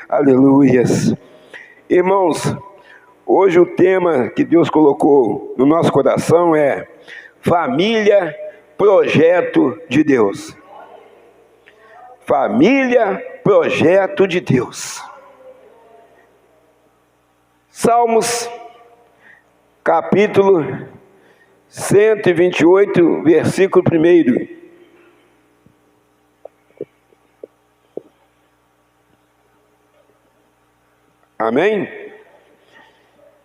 Aleluias. Irmãos, hoje o tema que Deus colocou no nosso coração é família, projeto de Deus. Família, projeto de Deus. Salmos, capítulo 128, versículo 1. Amém?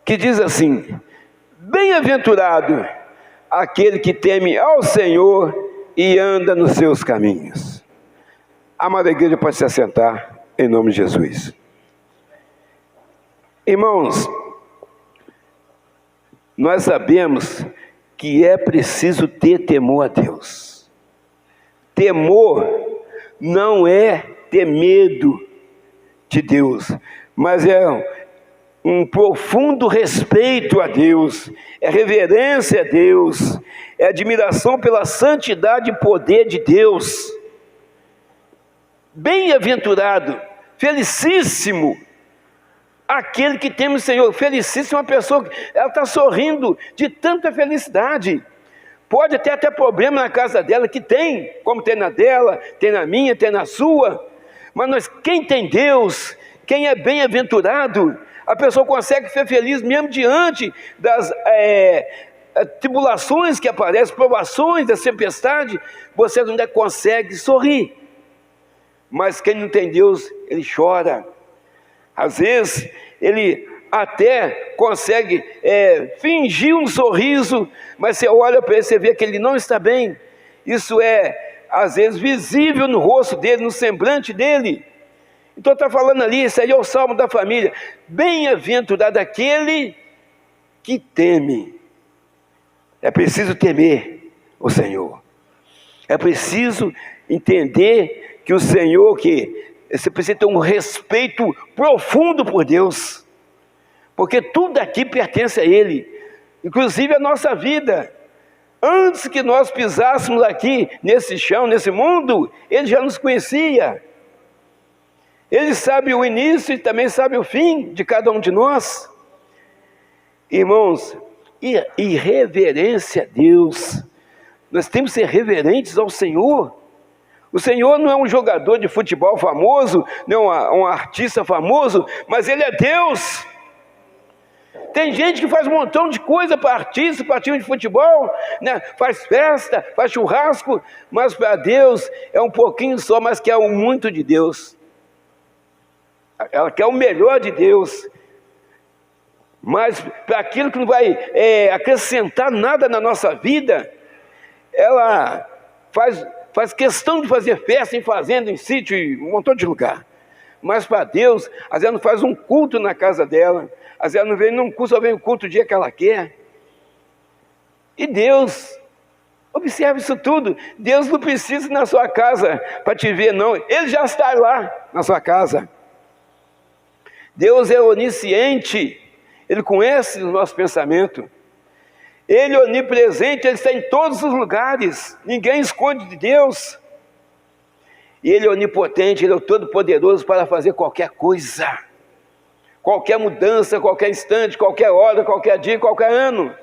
Que diz assim: bem-aventurado aquele que teme ao Senhor e anda nos seus caminhos. A amada igreja pode se assentar em nome de Jesus. Irmãos, nós sabemos que é preciso ter temor a Deus. Temor não é ter medo de Deus, mas é um profundo respeito a Deus, é reverência a Deus, é admiração pela santidade e poder de Deus. Bem-aventurado, felicíssimo aquele que teme o Senhor. Felicíssimo uma pessoa, ela está sorrindo de tanta felicidade. Pode até ter problema na casa dela, que tem, como tem na dela, tem na minha, tem na sua, mas quem tem Deus, quem é bem-aventurado, a pessoa consegue ser feliz mesmo diante das tribulações que aparecem, provações, da tempestade, você ainda consegue sorrir. Mas quem não tem Deus, ele chora. Às vezes, ele até consegue fingir um sorriso, mas você olha para ele, você vê que ele não está bem. Isso é, às vezes, visível no rosto dele, no semblante dele. Então está falando ali, isso aí é o salmo da família. Bem-aventurado aquele que teme. É preciso temer o Senhor. É preciso entender que o Senhor, você precisa ter um respeito profundo por Deus. Porque tudo aqui pertence a Ele, inclusive a nossa vida. Antes que nós pisássemos aqui, nesse chão, nesse mundo, Ele já nos conhecia. Ele sabe o início e também sabe o fim de cada um de nós. Irmãos, e reverência a Deus. Nós temos que ser reverentes ao Senhor. O Senhor não é um jogador de futebol famoso, não é um artista famoso, mas Ele é Deus. Tem gente que faz um montão de coisa para artista, para time de futebol, né? Faz festa, faz churrasco, mas para Deus é um pouquinho só, mas quer o muito de Deus. Ela quer o melhor de Deus, mas para aquilo que não vai acrescentar nada na nossa vida, ela faz questão de fazer festa em fazenda, em sítio, em um montão de lugar. Mas para Deus, às vezes ela não faz um culto na casa dela, às vezes ela não vem num culto, só vem o culto o dia que ela quer. E Deus, observe isso tudo, Deus não precisa ir na sua casa para te ver, não. Ele já está lá na sua casa. Deus é onisciente, Ele conhece o nosso pensamento. Ele é onipresente, Ele está em todos os lugares, ninguém esconde de Deus. E Ele é onipotente, Ele é o todo-poderoso para fazer qualquer coisa, qualquer mudança, qualquer instante, qualquer hora, qualquer dia, qualquer ano.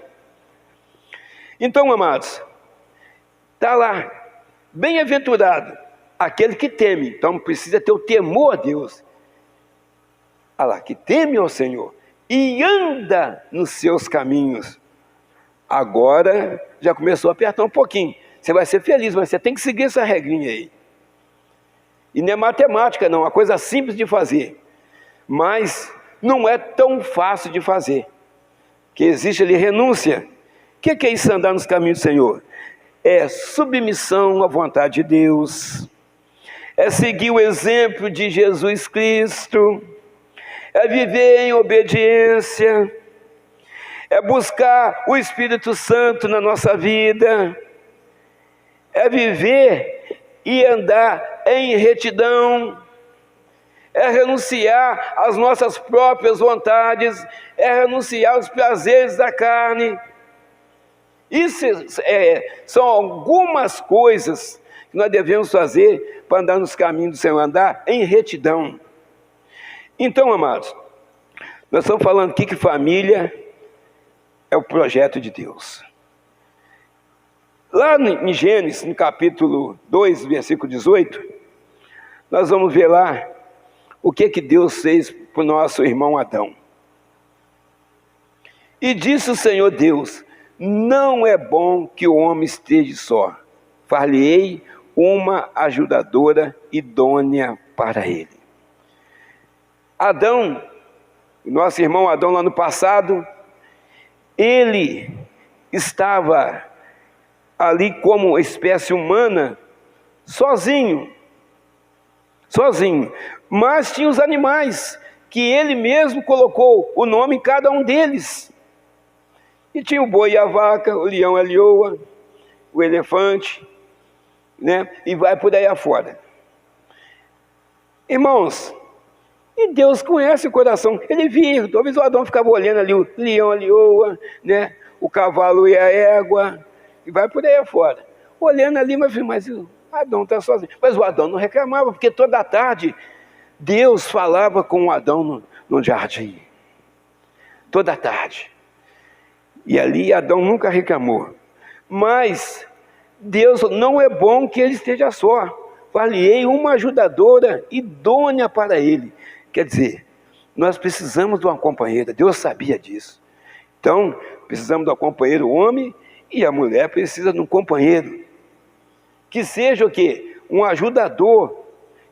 Então, amados, está lá, bem-aventurado aquele que teme. Então precisa ter o temor a Deus. Olha lá, que teme ao Senhor e anda nos seus caminhos. Agora já começou a apertar um pouquinho. Você vai ser feliz, mas você tem que seguir essa regrinha aí. E não é matemática não, é uma coisa simples de fazer. Mas não é tão fácil de fazer. Que existe ali renúncia. O que é isso, andar nos caminhos do Senhor? É submissão à vontade de Deus. É seguir o exemplo de Jesus Cristo. É viver em obediência. É buscar o Espírito Santo na nossa vida. É viver e andar em retidão. É renunciar às nossas próprias vontades. É renunciar aos prazeres da carne. Isso são algumas coisas que nós devemos fazer para andar nos caminhos do Senhor, andar em retidão. Então, amados, nós estamos falando aqui que família é o projeto de Deus. Lá em Gênesis, no capítulo 2, versículo 18, nós vamos ver lá o que Deus fez para o nosso irmão Adão. E disse o Senhor Deus: não é bom que o homem esteja só, far-lhe-ei uma ajudadora idônea para ele. Adão, nosso irmão Adão lá no passado, ele estava ali como espécie humana, sozinho, mas tinha os animais, que ele mesmo colocou o nome em cada um deles, e tinha o boi e a vaca, o leão e a leoa, o elefante, né? E vai por aí afora. Irmãos, e Deus conhece o coração, ele via, talvez o Adão ficava olhando ali o leão, a leoa, né? O cavalo e a égua, e vai por aí afora, olhando ali, mas o Adão está sozinho. Mas o Adão não reclamava, porque toda tarde Deus falava com o Adão no jardim, toda tarde, e ali Adão nunca reclamou. Mas Deus, não é bom que ele esteja só, far-lhe-ei uma ajudadora idônea para ele. Quer dizer, nós precisamos de uma companheira, Deus sabia disso. Então, precisamos de um companheiro, o homem, e a mulher precisa de um companheiro, que seja o quê? Um ajudador,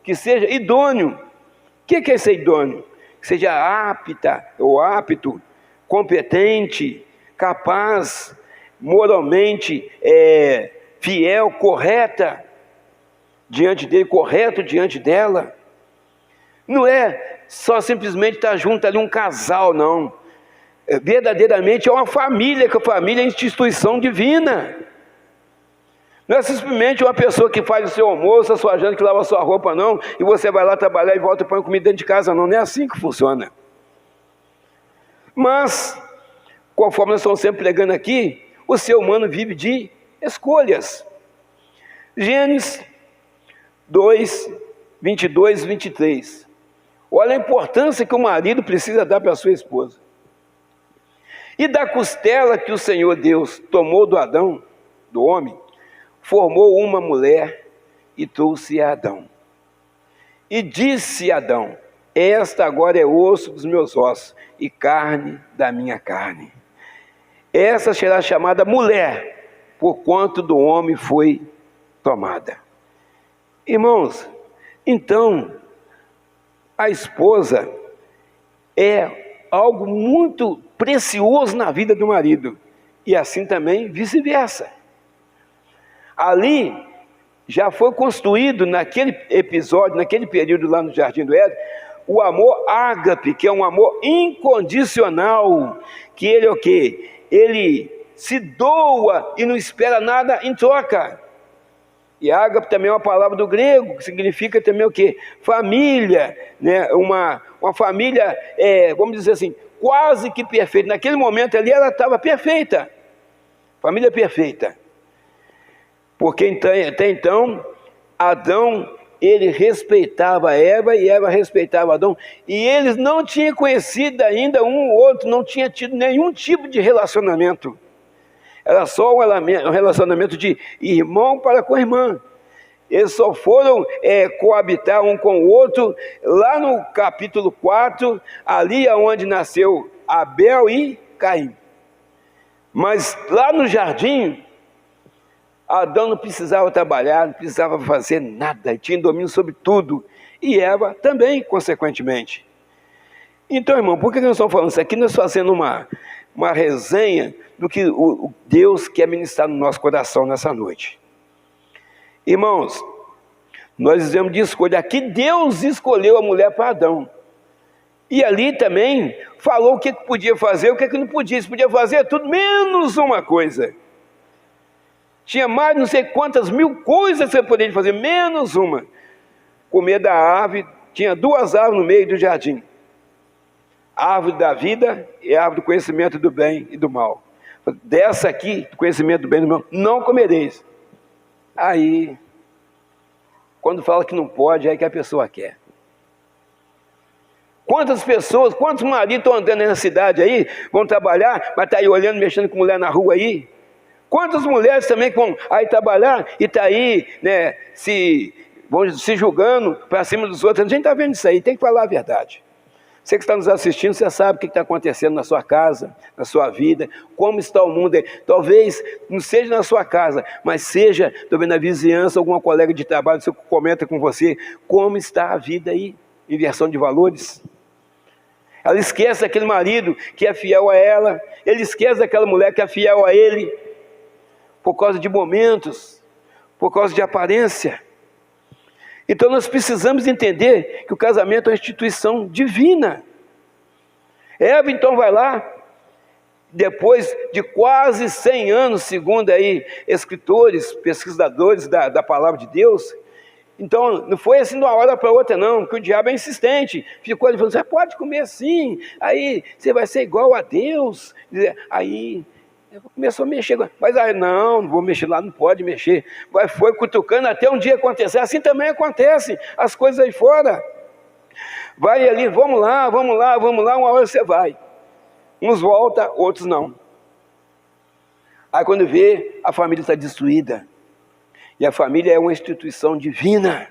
que seja idôneo. O que é ser idôneo? Que seja apta ou apto, competente, capaz, moralmente fiel, correta diante dele, correto diante dela. Não é só simplesmente estar junto ali um casal, não. Verdadeiramente é uma família, que a família é instituição divina. Não é simplesmente uma pessoa que faz o seu almoço, a sua janta, que lava a sua roupa, não, e você vai lá trabalhar e volta e põe comida dentro de casa, não. Não é assim que funciona. Mas, conforme nós estamos sempre pregando aqui, o ser humano vive de escolhas. Gênesis 2, 22 e 23. Olha a importância que o marido precisa dar para a sua esposa. E da costela que o Senhor Deus tomou do Adão, do homem, formou uma mulher e trouxe a Adão. E disse Adão: esta agora é osso dos meus ossos e carne da minha carne. Essa será chamada mulher, porquanto do homem foi tomada. Irmãos, então, a esposa é algo muito precioso na vida do marido, e assim também vice-versa. Ali já foi construído naquele episódio, naquele período lá no Jardim do Éden, o amor ágape, que é um amor incondicional, que ele é o quê? Ele se doa e não espera nada em troca. E ágape também é uma palavra do grego, que significa também o quê? Família, né? Uma família, vamos dizer assim, quase que perfeita. Naquele momento ali ela estava perfeita, família perfeita. Porque até então, Adão, ele respeitava Eva e Eva respeitava Adão. E eles não tinham conhecido ainda um ou outro, não tinham tido nenhum tipo de relacionamento. Era só um relacionamento de irmão para com irmã. Eles só foram coabitar um com o outro lá no capítulo 4, ali onde nasceu Abel e Caim. Mas lá no jardim, Adão não precisava trabalhar, não precisava fazer nada, tinha domínio sobre tudo. E Eva também, consequentemente. Então, irmão, por que nós estamos falando isso aqui? Nós estamos fazendo uma resenha do que o Deus quer ministrar no nosso coração nessa noite. Irmãos, nós dizemos de escolha. Aqui Deus escolheu a mulher para Adão. E ali também falou o que podia fazer, o que não podia. Se podia fazer tudo menos uma coisa. Tinha mais de não sei quantas mil coisas que você poderia fazer, menos uma. Comer da árvore, tinha 2 árvores no meio do jardim. A árvore da vida e a árvore do conhecimento do bem e do mal. Dessa aqui, do conhecimento do bem e do mal, não comereis. Aí, quando fala que não pode, é aí que a pessoa quer. Quantas pessoas, quantos maridos estão andando na cidade aí, vão trabalhar, mas estão aí olhando, mexendo com mulher na rua aí? Quantas mulheres também que vão aí trabalhar e estão aí, né, vão se julgando para cima dos outros? A gente está vendo isso aí, tem que falar a verdade. Você que está nos assistindo, você sabe o que está acontecendo na sua casa, na sua vida, como está o mundo. Talvez não seja na sua casa, mas seja também na vizinhança, alguma colega de trabalho, você comenta com você, como está a vida aí, inversão de valores. Ela esquece aquele marido que é fiel a ela, ele esquece daquela mulher que é fiel a ele, por causa de momentos, por causa de aparência. Então nós precisamos entender que o casamento é uma instituição divina. Eva então vai lá, depois de quase 100 anos, segundo aí escritores, pesquisadores da palavra de Deus. Então não foi assim de uma hora para outra não, porque o diabo é insistente, ficou ali falando, você pode comer assim, aí você vai ser igual a Deus. Aí começou a mexer, mas aí não vou mexer lá, não pode mexer. Foi cutucando até um dia acontecer. Assim também acontece as coisas aí fora. Vai ali, vamos lá, uma hora você vai. Uns voltam, outros não. Aí quando vê, a família está destruída. E a família é uma instituição divina.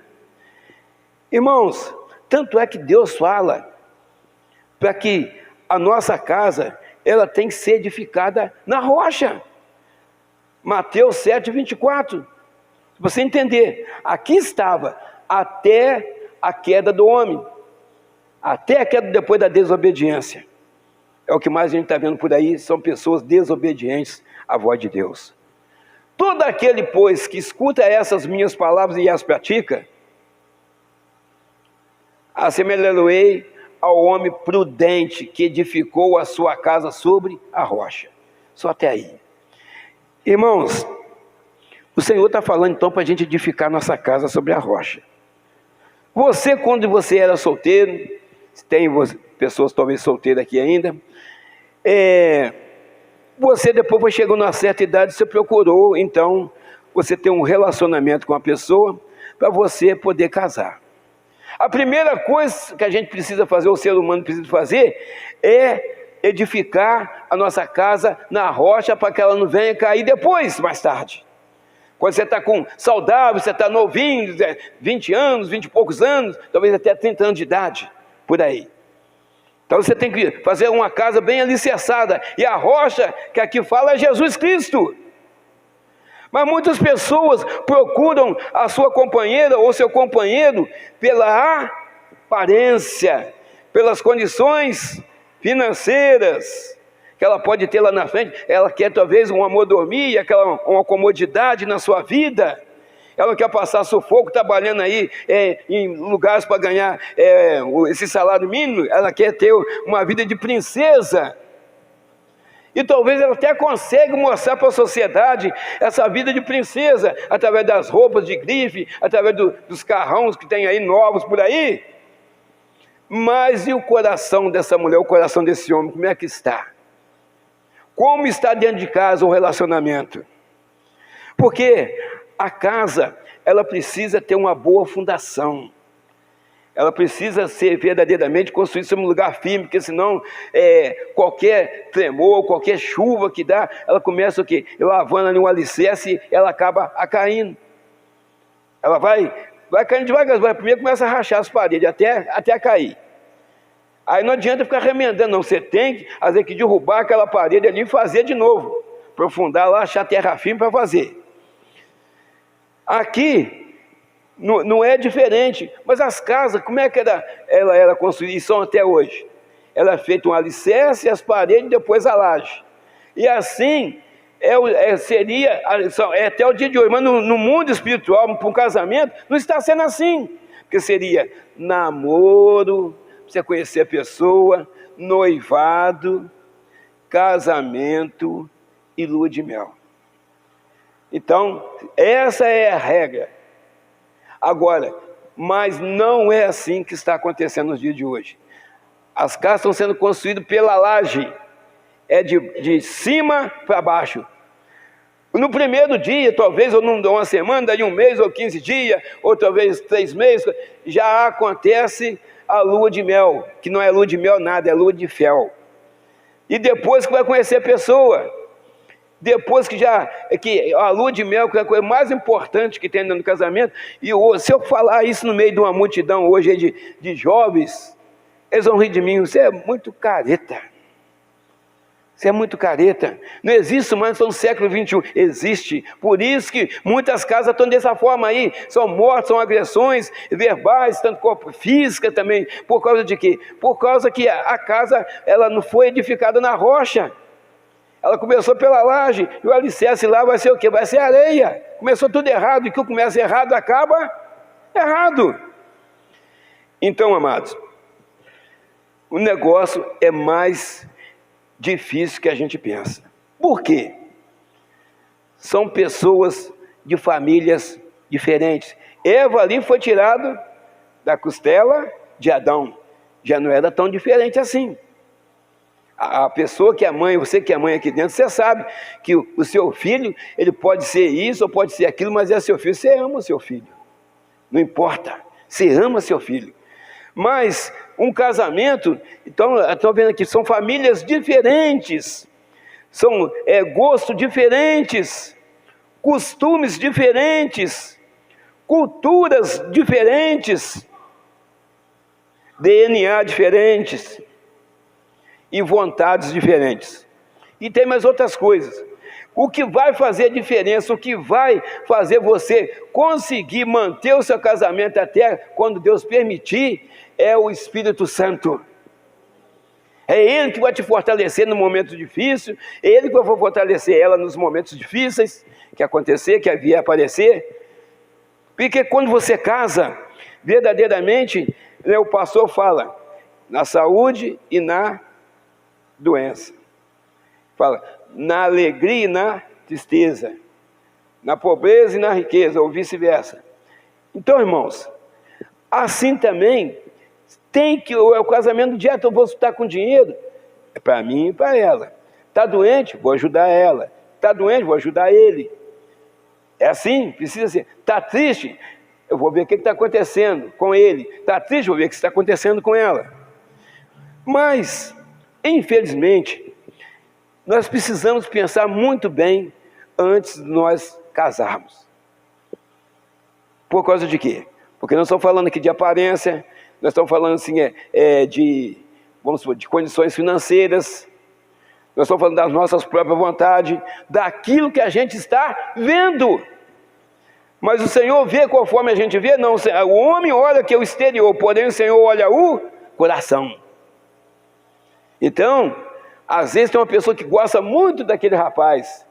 Irmãos, tanto é que Deus fala para que a nossa casa, ela tem que ser edificada na rocha. Mateus 7:24. Se você entender, aqui estava até a queda do homem, até a queda depois da desobediência. É o que mais a gente está vendo por aí, são pessoas desobedientes à voz de Deus. Todo aquele, pois, que escuta essas minhas palavras e as pratica, assemelhá-lo-ei ao homem prudente que edificou a sua casa sobre a rocha. Só até aí. Irmãos, o Senhor está falando então para a gente edificar nossa casa sobre a rocha. Você, quando você era solteiro, tem pessoas talvez solteiras aqui ainda, você depois foi chegando a uma certa idade, você procurou então, você ter um relacionamento com a pessoa, para você poder casar. A primeira coisa que a gente precisa fazer, o ser humano precisa fazer, é edificar a nossa casa na rocha, para que ela não venha cair depois, mais tarde. Quando você está saudável, você está novinho, 20 anos, 20 e poucos anos, talvez até 30 anos de idade, por aí. Então você tem que fazer uma casa bem alicerçada, e a rocha que aqui fala é Jesus Cristo. Mas muitas pessoas procuram a sua companheira ou seu companheiro pela aparência, pelas condições financeiras que ela pode ter lá na frente. Ela quer talvez uma mordomia, uma comodidade na sua vida. Ela quer passar sufoco trabalhando aí em lugares para ganhar esse salário mínimo. Ela quer ter uma vida de princesa. E talvez ela até consiga mostrar para a sociedade essa vida de princesa, através das roupas de grife, através dos carrões que tem aí novos por aí. Mas e o coração dessa mulher, o coração desse homem, como é que está? Como está dentro de casa o relacionamento? Porque a casa, ela precisa ter uma boa fundação. Ela precisa ser verdadeiramente construída sobre um lugar firme, porque senão qualquer tremor, qualquer chuva que dá, ela começa o quê? Lavando ali um alicerce, ela acaba caindo. Ela vai caindo devagar, primeiro começa a rachar as paredes, até cair. Aí não adianta ficar remendando, não. Você tem, às vezes, que derrubar aquela parede ali e fazer de novo. Aprofundar lá, achar terra firme para fazer. Aqui não é diferente, mas as casas, como é que ela era construída, e são até hoje? Ela é feita um alicerce, as paredes e depois a laje. E assim, seria até o dia de hoje, mas no mundo espiritual, para um casamento, não está sendo assim. Porque seria namoro, você conhecer a pessoa, noivado, casamento e lua de mel. Então, essa é a regra. Agora, mas não é assim que está acontecendo nos dias de hoje. As casas estão sendo construídas pela laje, de cima para baixo. No primeiro dia, talvez, ou uma semana, daí um mês ou 15 dias, ou talvez 3 meses, já acontece a lua de mel, que não é lua de mel nada, é lua de fel. E depois que vai conhecer a pessoa, depois que a lua de mel, que é a coisa mais importante que tem no casamento, e se eu falar isso no meio de uma multidão hoje de jovens, eles vão rir de mim. Você é muito careta. Você é muito careta. Não existe mais no século XXI. Existe. Por isso que muitas casas estão dessa forma aí. São mortes, são agressões verbais, tanto corpo física também. Por causa de quê? Por causa que a casa ela não foi edificada na rocha. Ela começou pela laje. E o alicerce lá vai ser o quê? Vai ser areia. Começou tudo errado. E o que começa errado acaba errado. Então, amados, o negócio é mais difícil que a gente pensa. Por quê? São pessoas de famílias diferentes. Eva ali foi tirada da costela de Adão. Já não era tão diferente assim. A pessoa que é mãe, você que é mãe aqui dentro, você sabe que o seu filho, ele pode ser isso ou pode ser aquilo, mas é seu filho. Você ama o seu filho. Não importa. Você ama seu filho. Mas um casamento, então, estou vendo aqui, são famílias diferentes, são gostos diferentes, costumes diferentes, culturas diferentes, DNA diferentes e vontades diferentes. E tem mais outras coisas. O que vai fazer diferença, o que vai fazer você conseguir manter o seu casamento até quando Deus permitir, é o Espírito Santo. É Ele que vai te fortalecer no momento difícil, é Ele que vai fortalecer ela nos momentos difíceis, que acontecer, que vier aparecer. Porque quando você casa, verdadeiramente, o pastor fala, na saúde e na doença. Fala, na alegria e na tristeza, na pobreza e na riqueza, ou vice-versa. Então, irmãos, assim também, tem que, o casamento do dia, eu vou estar com dinheiro, é para mim e para ela. Está doente? Vou ajudar ela. Está doente? Vou ajudar ele. É assim? Precisa ser. Está triste? Eu vou ver o que está acontecendo com ele. Está triste? Vou ver o que está acontecendo com ela. Mas, infelizmente, nós precisamos pensar muito bem antes de nós casarmos. Por causa de quê? Porque nós estamos falando aqui de aparência, nós estamos falando assim, vamos supor, de condições financeiras, nós estamos falando das nossas próprias vontades, daquilo que a gente está vendo. Mas o Senhor vê conforme a gente vê? Não, o homem olha que é o exterior, porém o Senhor olha o coração. Então, às vezes tem uma pessoa que gosta muito daquele rapaz,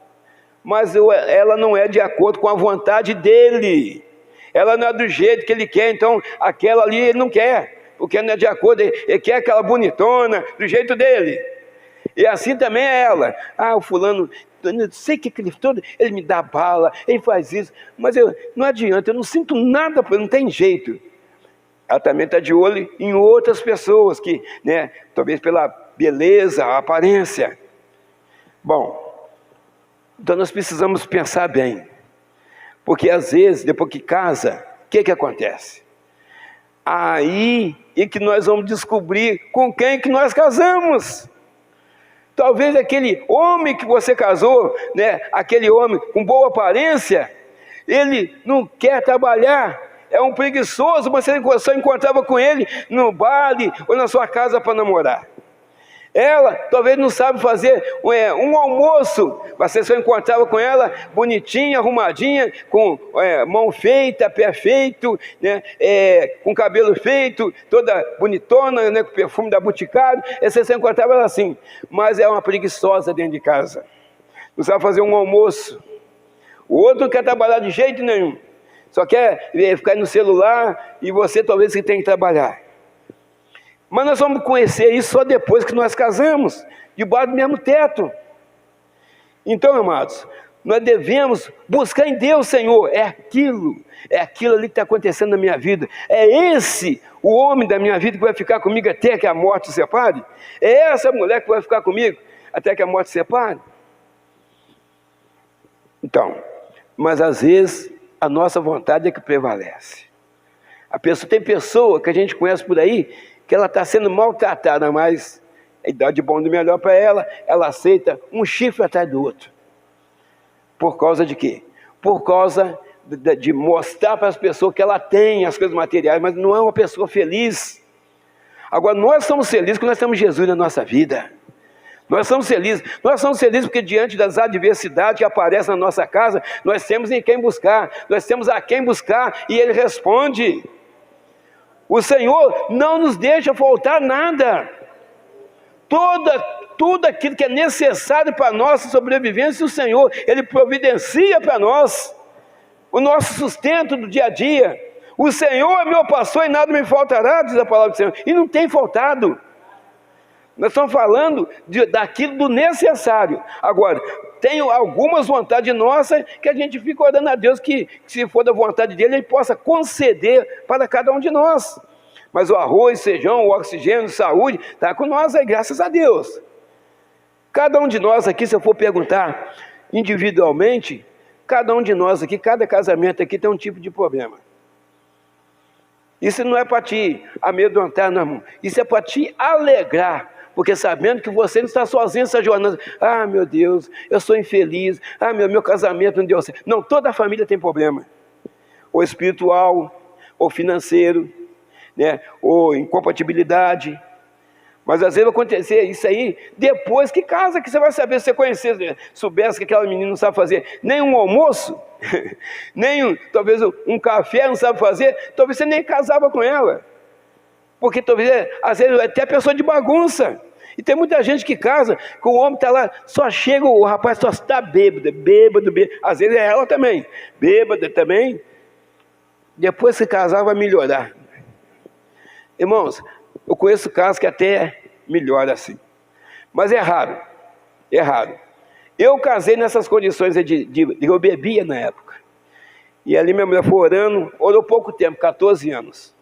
mas ela não é de acordo com a vontade dele. Ela não é do jeito que ele quer, então aquela ali ele não quer, porque não é de acordo, ele quer aquela bonitona, do jeito dele. E assim também é ela. O fulano, eu sei que aquele todo, ele me dá bala, ele faz isso, mas não adianta, eu não sinto nada, não tem jeito. Ela também está de olho em outras pessoas, que, talvez pela beleza, a aparência. Bom, então nós precisamos pensar bem. Porque às vezes, depois que casa, o que acontece? Aí é que nós vamos descobrir com quem que nós casamos. Talvez aquele homem que você casou, aquele homem com boa aparência, ele não quer trabalhar, é um preguiçoso, mas você só encontrava com ele no baile ou na sua casa para namorar. Ela talvez não sabe fazer um almoço, você só encontrava com ela bonitinha, arrumadinha, com mão feita, pé feito, com cabelo feito, toda bonitona, com perfume da Boticário, você só encontrava ela assim, mas é uma preguiçosa dentro de casa, não sabe fazer um almoço. O outro não quer trabalhar de jeito nenhum, só quer ficar no celular, e você talvez que tem que trabalhar. Mas nós vamos conhecer isso só depois que nós casamos, debaixo do mesmo teto. Então, amados, nós devemos buscar em Deus, Senhor, é aquilo ali que está acontecendo na minha vida, é esse o homem da minha vida que vai ficar comigo até que a morte se separe? É essa mulher que vai ficar comigo até que a morte se separe? Então, mas às vezes a nossa vontade é que prevalece. Tem pessoa que a gente conhece por aí, que ela está sendo maltratada, mas a idade de bom do melhor para ela, ela aceita um chifre atrás do outro. Por causa de quê? Por causa de mostrar para as pessoas que ela tem as coisas materiais, mas não é uma pessoa feliz. Agora, nós somos felizes quando nós temos Jesus na nossa vida. Nós somos felizes porque diante das adversidades que aparecem na nossa casa, nós temos em quem buscar, nós temos a quem buscar e Ele responde. O Senhor não nos deixa faltar nada. Tudo aquilo que é necessário para a nossa sobrevivência, o Senhor, Ele providencia para nós o nosso sustento do dia a dia. O Senhor é meu pastor e nada me faltará, diz a palavra do Senhor, e não tem faltado. Nós estamos falando daquilo do necessário. Agora, tem algumas vontades nossas que a gente fica orando a Deus que se for da vontade dEle, Ele possa conceder para cada um de nós. Mas o arroz, feijão, o oxigênio, saúde, está com nós aí, graças a Deus. Cada um de nós aqui, se eu for perguntar individualmente, cada um de nós aqui, cada casamento aqui tem um tipo de problema. Isso não é para te amedrontar, não, irmão. Isso é para te alegrar, porque sabendo que você não está sozinho nessa jornada. Ah, meu Deus, eu sou infeliz. Ah, meu casamento não deu certo. Não, toda a família tem problema. Ou espiritual, ou financeiro, né? Ou incompatibilidade. Mas às vezes vai acontecer isso aí depois que casa, que você vai saber, se você conhecer, soubesse que aquela menina não sabe fazer nem um almoço, talvez um café não sabe fazer, talvez você nem casava com ela. Porque talvez, às vezes, até pessoa de bagunça. E tem muita gente que casa, que o homem está lá, só chega, o rapaz só está bêbado. Às vezes é ela também, bêbada também. Depois que casar vai melhorar. Irmãos, eu conheço casos que até melhora assim. Mas é raro. Eu casei nessas condições eu bebia na época. E ali minha mulher foi orou pouco tempo, 14 anos.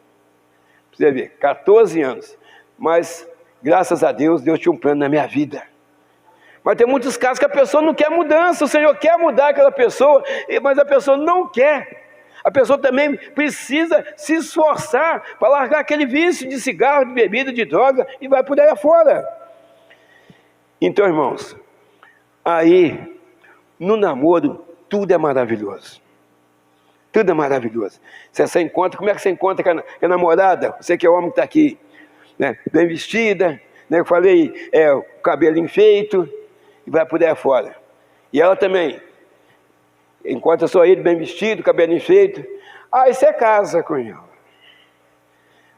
Pra você ver, 14 anos. Mas, graças a Deus, Deus tinha um plano na minha vida. Mas tem muitos casos que a pessoa não quer mudança. O Senhor quer mudar aquela pessoa, mas a pessoa não quer. A pessoa também precisa se esforçar para largar aquele vício de cigarro, de bebida, de droga, e vai por aí afora. Então, irmãos, aí, no namoro, tudo é maravilhoso. Tudo é maravilhoso. Você encontra, como é que você encontra com a namorada? Você que é o homem que está aqui, né? Bem vestida, né? Eu falei, o cabelinho feito, e vai por aí afora. E ela também. Encontra só ele bem vestido, cabelinho feito. Aí você casa com ela.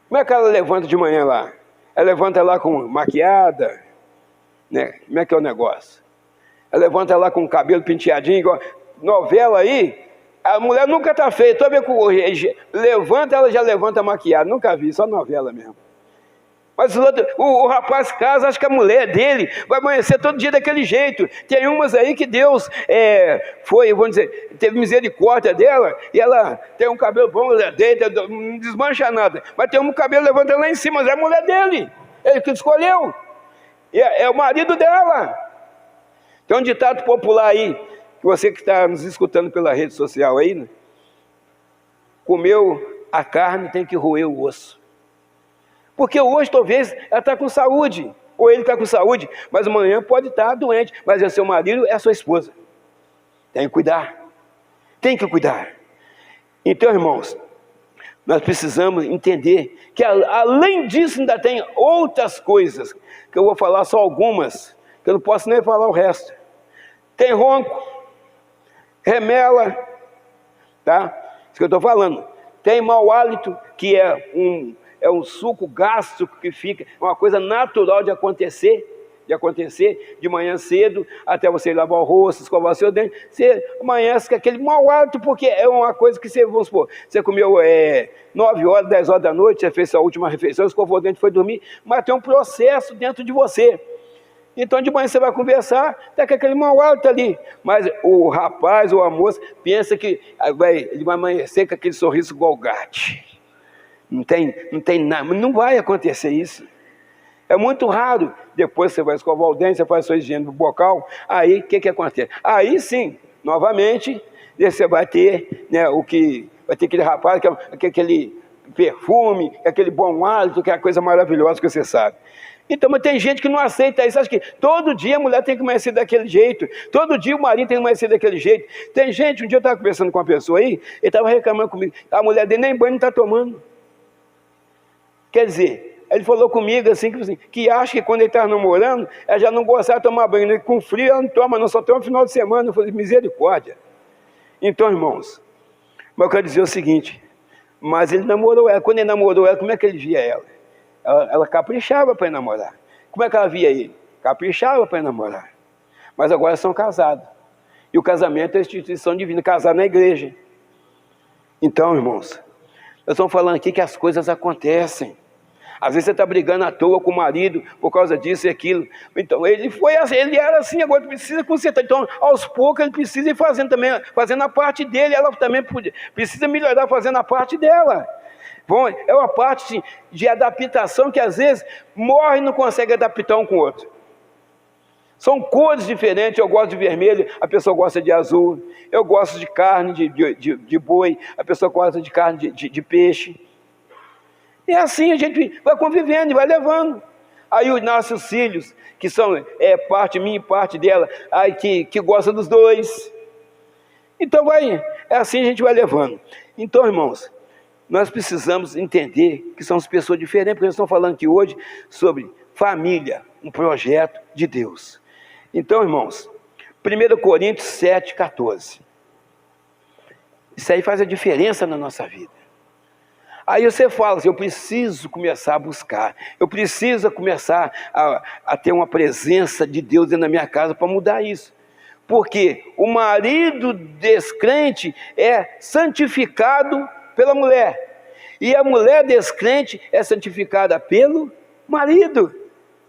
Como é que ela levanta de manhã lá? Ela levanta lá com maquiada, né? Como é que é o negócio? Ela levanta lá com o cabelo penteadinho, igual novela aí. A mulher nunca está feia. Toda vez que levanta, ela já levanta maquiada. Nunca vi, só novela mesmo. Mas o rapaz casa, acha que a mulher dele vai amanhecer todo dia daquele jeito. Tem umas aí que Deus teve misericórdia dela, e ela tem um cabelo bom, ela deita, não desmancha nada. Mas tem um cabelo levantando lá em cima, mas é a mulher dele. Ele que escolheu. É o marido dela. Tem um ditado popular aí, que você que está nos escutando pela rede social aí, né? Comeu a carne, tem que roer o osso. Porque hoje talvez ela está com saúde, ou ele está com saúde, mas amanhã pode estar doente, mas é seu marido, é a sua esposa. Tem que cuidar. Então, irmãos, nós precisamos entender que além disso ainda tem outras coisas, que eu vou falar só algumas, que eu não posso nem falar o resto. Tem ronco, remela, tá? Isso que eu estou falando. Tem mau hálito, que é um suco gástrico que fica, uma coisa natural de acontecer de manhã cedo, até você lavar o rosto, escovar seu dente, você amanhece com aquele mau hálito, porque é uma coisa que você, vamos supor, você comeu 9 horas, 10 horas da noite, você fez sua última refeição, escovou o dente, foi dormir, mas tem um processo dentro de você. Então de manhã você vai conversar, está com aquele mau hálito ali, mas o rapaz ou a moça pensa que ele vai amanhecer com aquele sorriso golgate. Não tem nada, não vai acontecer isso. É muito raro. Depois você vai escovar o dente, você faz sua higiene do bocal, aí o que acontece? Aí sim, novamente, você vai ter, né, vai ter aquele rapaz, aquele perfume, aquele bom hálito, que é a coisa maravilhosa que você sabe. Então, mas tem gente que não aceita isso. Acha que todo dia a mulher tem que amanhecer daquele jeito, todo dia o marido tem que amanhecer daquele jeito. Tem gente, um dia eu estava conversando com uma pessoa aí, ele estava reclamando comigo, a mulher dele nem banho não está tomando. Quer dizer, ele falou comigo assim, que acha que quando ele estava namorando, ela já não gostava de tomar banho, né? Com frio ela não toma, não, só toma no final de semana. Eu falei, misericórdia. Então, irmãos, mas eu quero dizer o seguinte, mas ele namorou ela. Quando ele namorou ela, como é que ele via ela? Ela caprichava para namorar. Como é que ela via ele? Caprichava para namorar. Mas agora são casados. E o casamento é a instituição divina, casar na igreja. Então, irmãos, nós estamos falando aqui que as coisas acontecem. Às vezes você está brigando à toa com o marido por causa disso e aquilo. Então, ele era assim, agora precisa consertar. Então, aos poucos, ele precisa ir fazendo também, fazendo a parte dele. Ela também precisa melhorar fazendo a parte dela. Bom, é uma parte de adaptação que às vezes morre e não consegue adaptar um com o outro. São cores diferentes, eu gosto de vermelho, a pessoa gosta de azul. Eu gosto de carne de boi, a pessoa gosta de carne de peixe. E assim a gente vai convivendo e vai levando. Aí nascem os filhos, que são parte minha e parte dela, aí que gosta dos dois. Então é assim a gente vai levando. Então, irmãos, nós precisamos entender que somos pessoas diferentes, porque nós estamos falando aqui hoje sobre família, um projeto de Deus. Então, irmãos, 1 Coríntios 7,14. Isso aí faz a diferença na nossa vida. Aí você fala assim, eu preciso começar a buscar, eu preciso começar a ter uma presença de Deus dentro da minha casa para mudar isso. Porque o marido descrente é santificado pela mulher, e a mulher descrente é santificada pelo marido.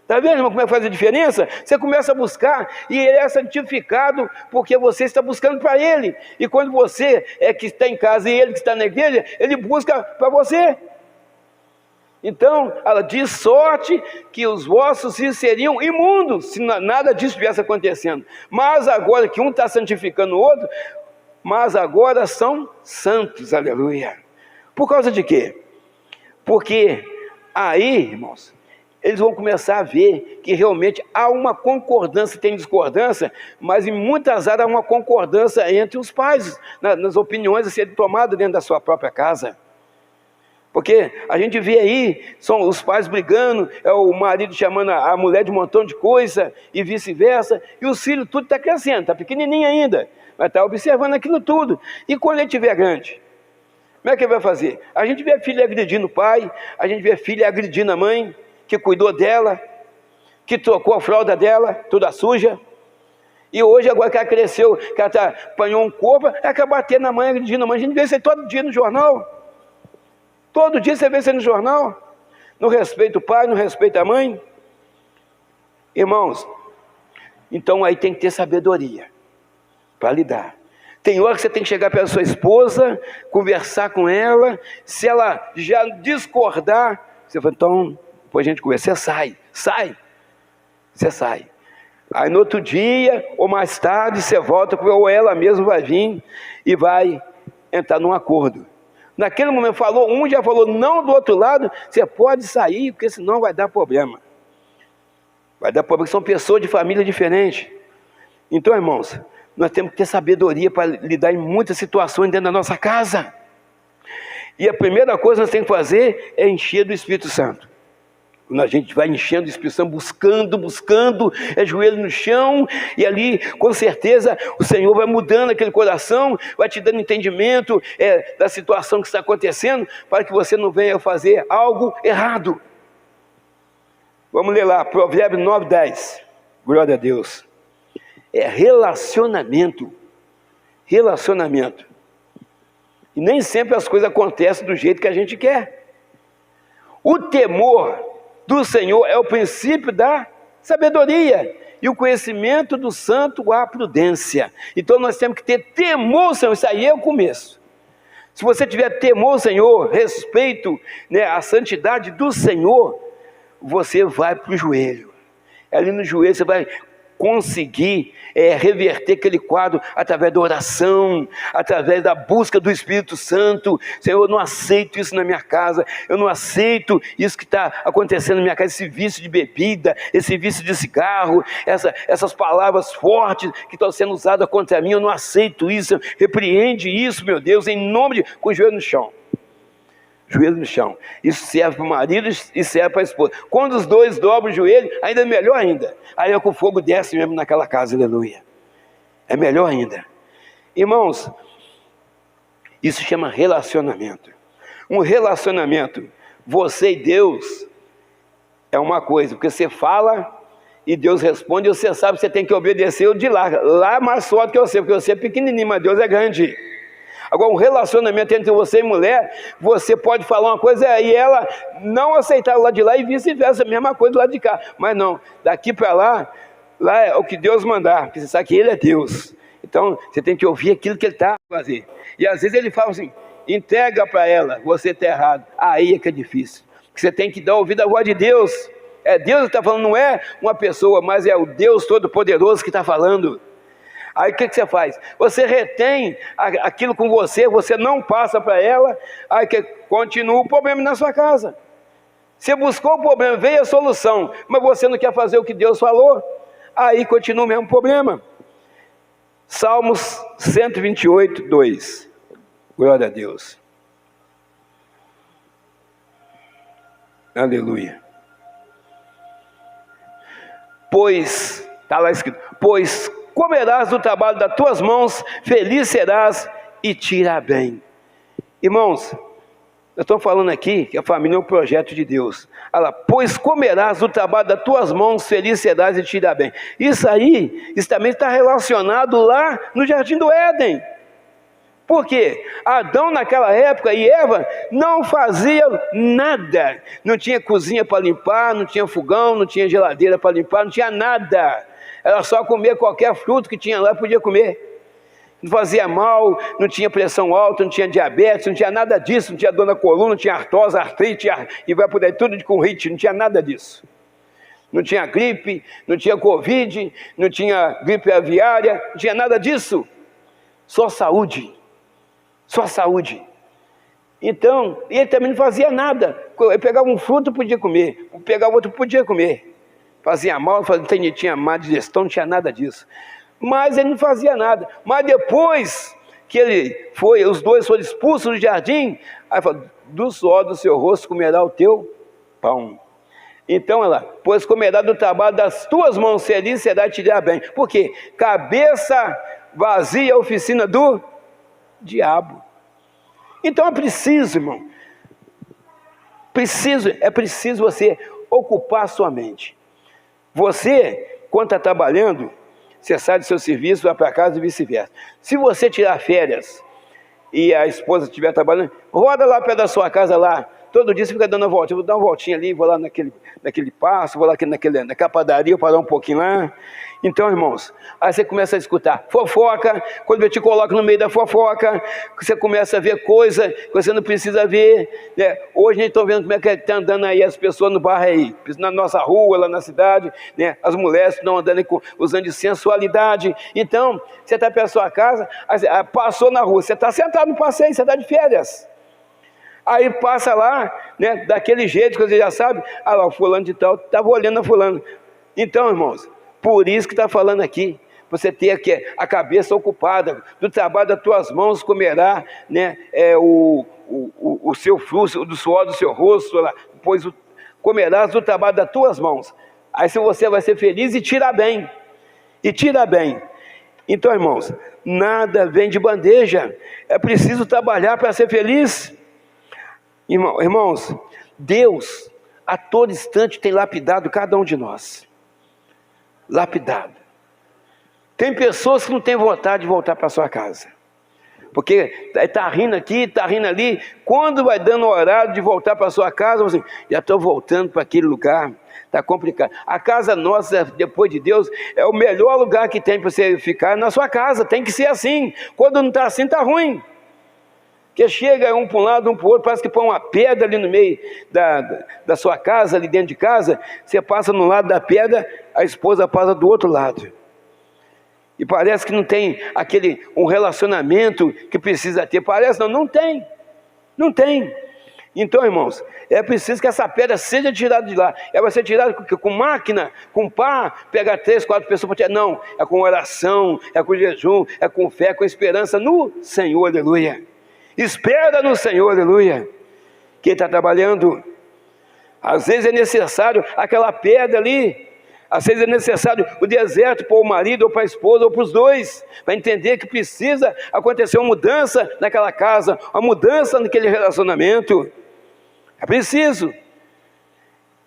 Está vendo, irmão, como é que faz a diferença? Você começa a buscar e ele é santificado porque você está buscando para ele. E quando você é que está em casa e ele que está na igreja, ele busca para você. Então, ela diz sorte que os vossos filhos seriam imundos se nada disso estivesse acontecendo. Mas agora que um está santificando o outro, mas agora são santos, aleluia. Por causa de quê? Porque aí, irmãos, eles vão começar a ver que realmente há uma concordância, tem discordância, mas em muitas áreas há uma concordância entre os pais, nas opiniões a serem tomadas dentro da sua própria casa. Porque a gente vê aí, são os pais brigando, é o marido chamando a mulher de um montão de coisa, e vice-versa, e os filhos tudo está crescendo, está pequenininho ainda, mas está observando aquilo tudo. E quando ele estiver grande, como é que ele vai fazer? A gente vê a filha agredindo o pai, a gente vê a filha agredindo a mãe, que cuidou dela, que trocou a fralda dela, toda suja, e hoje agora que ela cresceu, que ela apanhou um corpo, ela quer bater na mãe, agredindo a mãe. A gente vê isso aí todo dia no jornal, todo dia você vê isso aí no jornal, não respeita o pai, não respeita a mãe. Irmãos, então aí tem que ter sabedoria para lidar. Tem hora que você tem que chegar para a sua esposa, conversar com ela, se ela já discordar, você fala, então, depois a gente conversa, você sai. Aí no outro dia, ou mais tarde, você volta, ou ela mesma vai vir e vai entrar num acordo. Naquele momento falou, um já falou não do outro lado, você pode sair, porque senão vai dar problema. Vai dar problema, porque são pessoas de família diferente. Então, irmãos, nós temos que ter sabedoria para lidar em muitas situações dentro da nossa casa. E a primeira coisa que nós temos que fazer é encher do Espírito Santo. Quando a gente vai enchendo o Espírito Santo, buscando, é joelho no chão, e ali, com certeza, o Senhor vai mudando aquele coração, vai te dando entendimento da situação que está acontecendo, para que você não venha fazer algo errado. Vamos ler lá, Provérbios 9:10. Glória a Deus. É relacionamento. E nem sempre as coisas acontecem do jeito que a gente quer. O temor do Senhor é o princípio da sabedoria, e o conhecimento do santo a prudência. Então nós temos que ter temor ao Senhor, isso aí é o começo. Se você tiver temor ao Senhor, respeito, à santidade do Senhor, você vai para o joelho. Ali no joelho você vai conseguir reverter aquele quadro através da oração, através da busca do Espírito Santo. Senhor, eu não aceito isso na minha casa, eu não aceito isso que está acontecendo na minha casa, esse vício de bebida, esse vício de cigarro, essas palavras fortes que estão sendo usadas contra mim, eu não aceito isso, repreende isso, meu Deus, em nome de... com o joelho no chão. Joelho no chão. Isso serve para o marido e serve para a esposa. Quando os dois dobram o joelho, ainda é melhor ainda. Aí é que o fogo desce mesmo naquela casa, aleluia. É melhor ainda. Irmãos, isso chama relacionamento. Um relacionamento, você e Deus, é uma coisa, porque você fala e Deus responde, e você sabe que você tem que obedecer o de lá. Lá é mais forte que você, porque você é pequenininho, mas Deus é grande. Agora, um relacionamento entre você e mulher, você pode falar uma coisa e ela não aceitar o lado de lá e vice-versa, a mesma coisa do lado de cá. Mas não, daqui para lá é o que Deus mandar, porque você sabe que Ele é Deus. Então, você tem que ouvir aquilo que Ele está a fazer. E às vezes Ele fala assim, entrega para ela, você está errado. Aí é que é difícil. Porque você tem que dar ouvido à voz de Deus. É Deus que está falando, não é uma pessoa, mas é o Deus Todo-Poderoso que está falando. Aí o que você faz? Você retém aquilo com você, você não passa para ela, aí que continua o problema na sua casa. Você buscou o problema, veio a solução, mas você não quer fazer o que Deus falou, aí continua o mesmo problema. Salmos 128, 2. Glória a Deus. Aleluia. Pois, está lá escrito, pois comerás do trabalho das tuas mãos, feliz serás e te irá bem. Irmãos, eu estou falando aqui que a família é um projeto de Deus. Olha lá, pois comerás do trabalho das tuas mãos, feliz serás e te irá bem. Isso também está relacionado lá no Jardim do Éden. Por quê? Adão naquela época e Eva não faziam nada. Não tinha cozinha para limpar, não tinha fogão, não tinha geladeira para limpar, não tinha nada. Era só comer qualquer fruto que tinha lá, podia comer. Não fazia mal, não tinha pressão alta, não tinha diabetes, não tinha nada disso, não tinha dor na coluna, não tinha artrose, artrite, e vai por aí tudo com ritmo, não tinha nada disso. Não tinha gripe, não tinha covid, não tinha gripe aviária, não tinha nada disso. Só saúde. Só saúde. Então, ele também não fazia nada. Ele pegava um fruto, podia comer. Pegava outro, podia comer. Fazia mal, tinha má digestão, não tinha nada disso. Mas ele não fazia nada. Mas depois que os dois foram expulsos do jardim, aí falou, do suor do seu rosto comerá o teu pão. Então ela, pois comerá do trabalho das tuas mãos, feliz será e te irá bem. Por quê? Cabeça vazia é a oficina do diabo. Então é preciso, irmão, é preciso você ocupar a sua mente. Você, quando está trabalhando, você sai do seu serviço, vai para casa e vice-versa. Se você tirar férias e a esposa estiver trabalhando, roda lá perto da sua casa lá. Todo dia você fica dando uma voltinha, vou dar uma voltinha ali, vou lá naquele passo, vou lá naquela padaria, parar um pouquinho lá. Então, irmãos, aí você começa a escutar fofoca, quando eu te coloco no meio da fofoca, você começa a ver coisa que você não precisa ver, né? Hoje a gente está vendo como é que está andando aí as pessoas no bairro aí, na nossa rua, lá na cidade, né? As mulheres estão andando aí usando de sensualidade. Então, você está perto da sua casa, passou na rua, você está sentado no passeio, você está de férias. Aí passa lá, né, daquele jeito que você já sabe, lá o fulano de tal, estava olhando a fulano. Então, irmãos, por isso que está falando aqui, você ter a cabeça ocupada, do trabalho das tuas mãos comerá, né, o seu fruto, do suor do seu rosto, pois comerás do trabalho das tuas mãos. Aí você vai ser feliz e tira bem, Então, irmãos, nada vem de bandeja, é preciso trabalhar para ser feliz. Irmãos, Deus a todo instante tem lapidado cada um de nós. Lapidado. Tem pessoas que não têm vontade de voltar para sua casa, porque está rindo aqui, está rindo ali. Quando vai dando o horário de voltar para sua casa, assim, já estou voltando para aquele lugar, está complicado. A casa nossa, depois de Deus, é o melhor lugar que tem para você ficar na sua casa. Tem que ser assim. Quando não está assim, está ruim. Que chega um para um lado, um para o outro, parece que põe uma pedra ali no meio da sua casa, ali dentro de casa, você passa no lado da pedra, a esposa passa do outro lado. E parece que não tem um relacionamento que precisa ter. Parece não tem. Não tem. Então, irmãos, é preciso que essa pedra seja tirada de lá. Ela vai ser tirada com máquina, com pá, pegar 3, 4 pessoas para tirar. Não, é com oração, é com jejum, é com fé, com esperança no Senhor, aleluia. Espera no Senhor, aleluia. Quem está trabalhando, às vezes é necessário aquela pedra ali. Às vezes é necessário o deserto para o marido, ou para a esposa, ou para os dois, para entender que precisa acontecer uma mudança naquela casa, uma mudança naquele relacionamento. É preciso,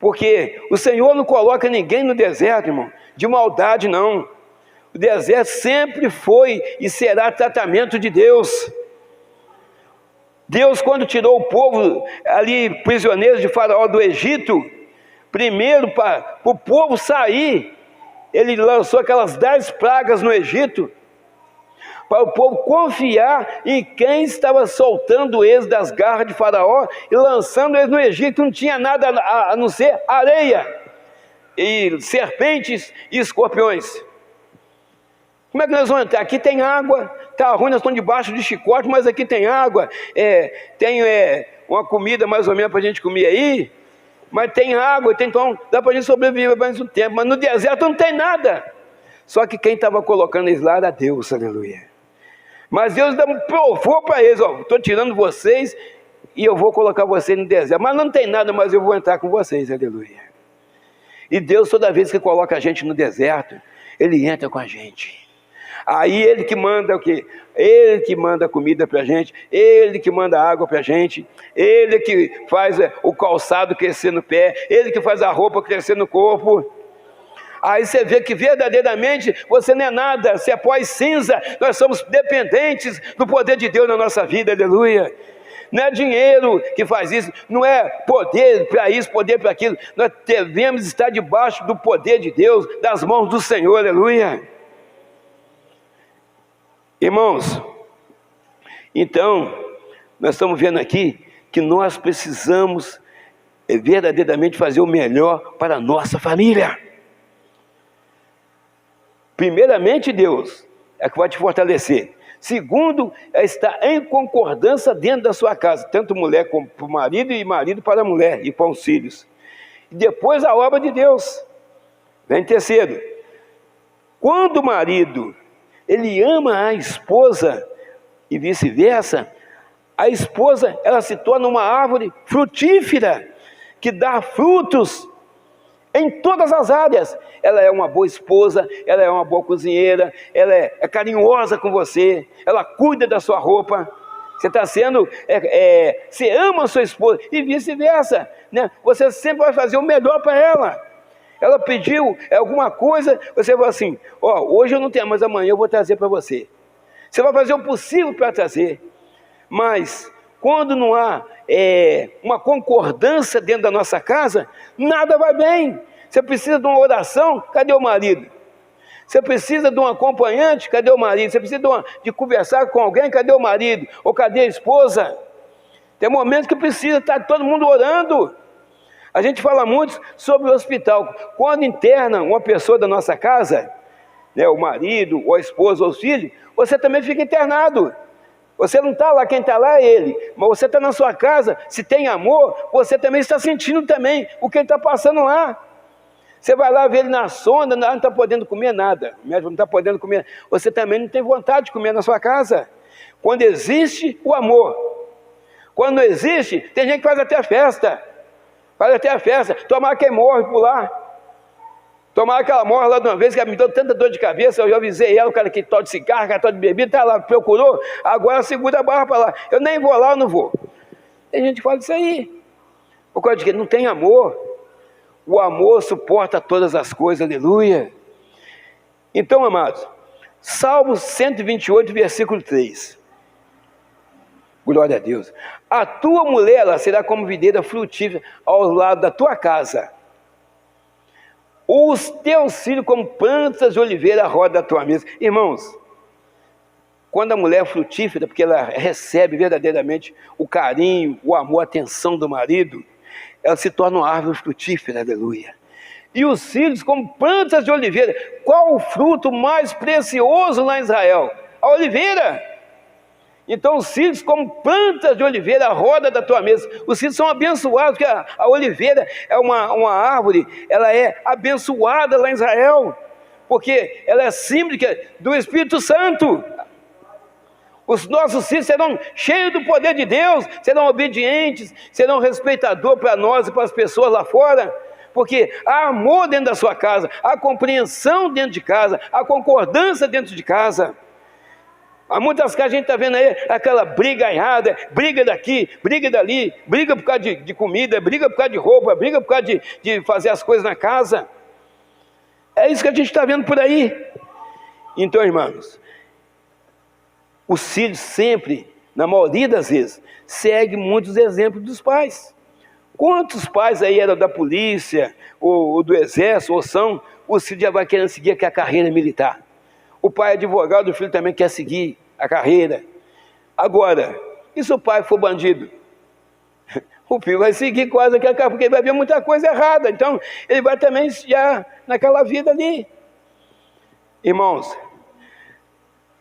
porque o Senhor não coloca ninguém no deserto, irmão, de maldade não. O deserto sempre foi e será tratamento de Deus. Deus, quando tirou o povo ali, prisioneiros de Faraó do Egito, primeiro para o povo sair, ele lançou aquelas 10 pragas no Egito, para o povo confiar em quem estava soltando eles das garras de Faraó e lançando eles no Egito. Não tinha nada a não ser areia e serpentes e escorpiões. Como é que nós vamos entrar? Aqui tem água, está ruim, nós estamos debaixo de chicote, mas aqui tem água, tem uma comida mais ou menos para a gente comer aí, mas tem água, então dá para a gente sobreviver mais um tempo. Mas no deserto não tem nada. Só que quem estava colocando eles lá era Deus, aleluia. Mas Deus provou para eles, estou tirando vocês e eu vou colocar vocês no deserto. Mas não tem nada, mas eu vou entrar com vocês, aleluia. E Deus, toda vez que coloca a gente no deserto, Ele entra com a gente. Aí Ele que manda o quê? Ele que manda comida para a gente, Ele que manda água para a gente, Ele que faz o calçado crescer no pé, Ele que faz a roupa crescer no corpo. Aí você vê que verdadeiramente você não é nada, você é pó e cinza. Nós somos dependentes do poder de Deus na nossa vida, aleluia. Não é dinheiro que faz isso, não é poder para isso, poder para aquilo. Nós devemos estar debaixo do poder de Deus, das mãos do Senhor, aleluia. Irmãos, então, nós estamos vendo aqui que nós precisamos verdadeiramente fazer o melhor para a nossa família. Primeiramente, Deus é que vai te fortalecer. Segundo, é estar em concordância dentro da sua casa, tanto mulher como para o marido e marido para a mulher e para os filhos. E depois a obra de Deus. Vem terceiro, quando o marido ele ama a esposa e vice-versa, a esposa ela se torna uma árvore frutífera que dá frutos em todas as áreas. Ela é uma boa esposa, ela é uma boa cozinheira, ela é carinhosa com você, ela cuida da sua roupa. Você está sendo, você ama a sua esposa e vice-versa, né? Você sempre vai fazer o melhor para ela. Ela pediu alguma coisa, você vai assim, hoje eu não tenho, mas amanhã eu vou trazer para você. Você vai fazer o possível para trazer. Mas quando não há uma concordância dentro da nossa casa, nada vai bem. Você precisa de uma oração, cadê o marido? Você precisa de um acompanhante, cadê o marido? Você precisa de conversar com alguém, cadê o marido? Ou cadê a esposa? Tem momentos que precisa estar todo mundo orando. A gente fala muito sobre o hospital. Quando interna uma pessoa da nossa casa, né, o marido, ou a esposa, ou os filhos, você também fica internado. Você não está lá, quem está lá é ele. Mas você está na sua casa, se tem amor, você também está sentindo também o que ele está passando lá. Você vai lá ver ele na sonda, não está podendo comer nada. O médico não está podendo comer. Você também não tem vontade de comer na sua casa. Quando existe o amor. Quando não existe, tem gente que faz até festa. Tomara que morre por lá. Tomara que ela morre lá de uma vez, que ela me deu tanta dor de cabeça, eu já avisei ela, o cara que toca de cigarro, o cara que toca de bebida, tá lá, procurou, agora segura a barra para lá. Eu nem vou lá, eu não vou. Tem gente que fala isso aí. Por causa de que não tem amor. O amor suporta todas as coisas, aleluia. Então, amados, Salmos 128, versículo 3. Glória a Deus. A tua mulher, ela será como videira frutífera ao lado da tua casa. Os teus filhos como plantas de oliveira à roda da tua mesa. Irmãos, quando a mulher é frutífera, porque ela recebe verdadeiramente o carinho, o amor, a atenção do marido, ela se torna uma árvore frutífera, aleluia. e os filhos como plantas de oliveira. Qual o fruto mais precioso lá em Israel? A oliveira. Então os filhos como plantas de oliveira, a roda da tua mesa. Os filhos são abençoados, porque a oliveira é uma árvore, ela é abençoada lá em Israel, porque ela é símbolo do Espírito Santo. Os nossos filhos serão cheios do poder de Deus, serão obedientes, serão respeitadores para nós e para as pessoas lá fora, porque há amor dentro da sua casa, há compreensão dentro de casa, há concordância dentro de casa. Há muitas casas a gente está vendo aí aquela briga errada, briga daqui, briga dali, briga por causa de comida, briga por causa de roupa, briga por causa de fazer as coisas na casa. É isso que a gente está vendo por aí. Então, irmãos, os filhos sempre, na maioria das vezes, seguem muitos exemplos dos pais. Quantos pais aí eram da polícia, ou do exército, ou são, os filhos já vão querendo seguir a carreira militar. O pai é advogado, o filho também quer seguir a carreira. Agora, e se o pai for bandido? O filho vai seguir quase aquela carreira, porque ele vai ver muita coisa errada. Então, ele vai também já naquela vida ali. Irmãos,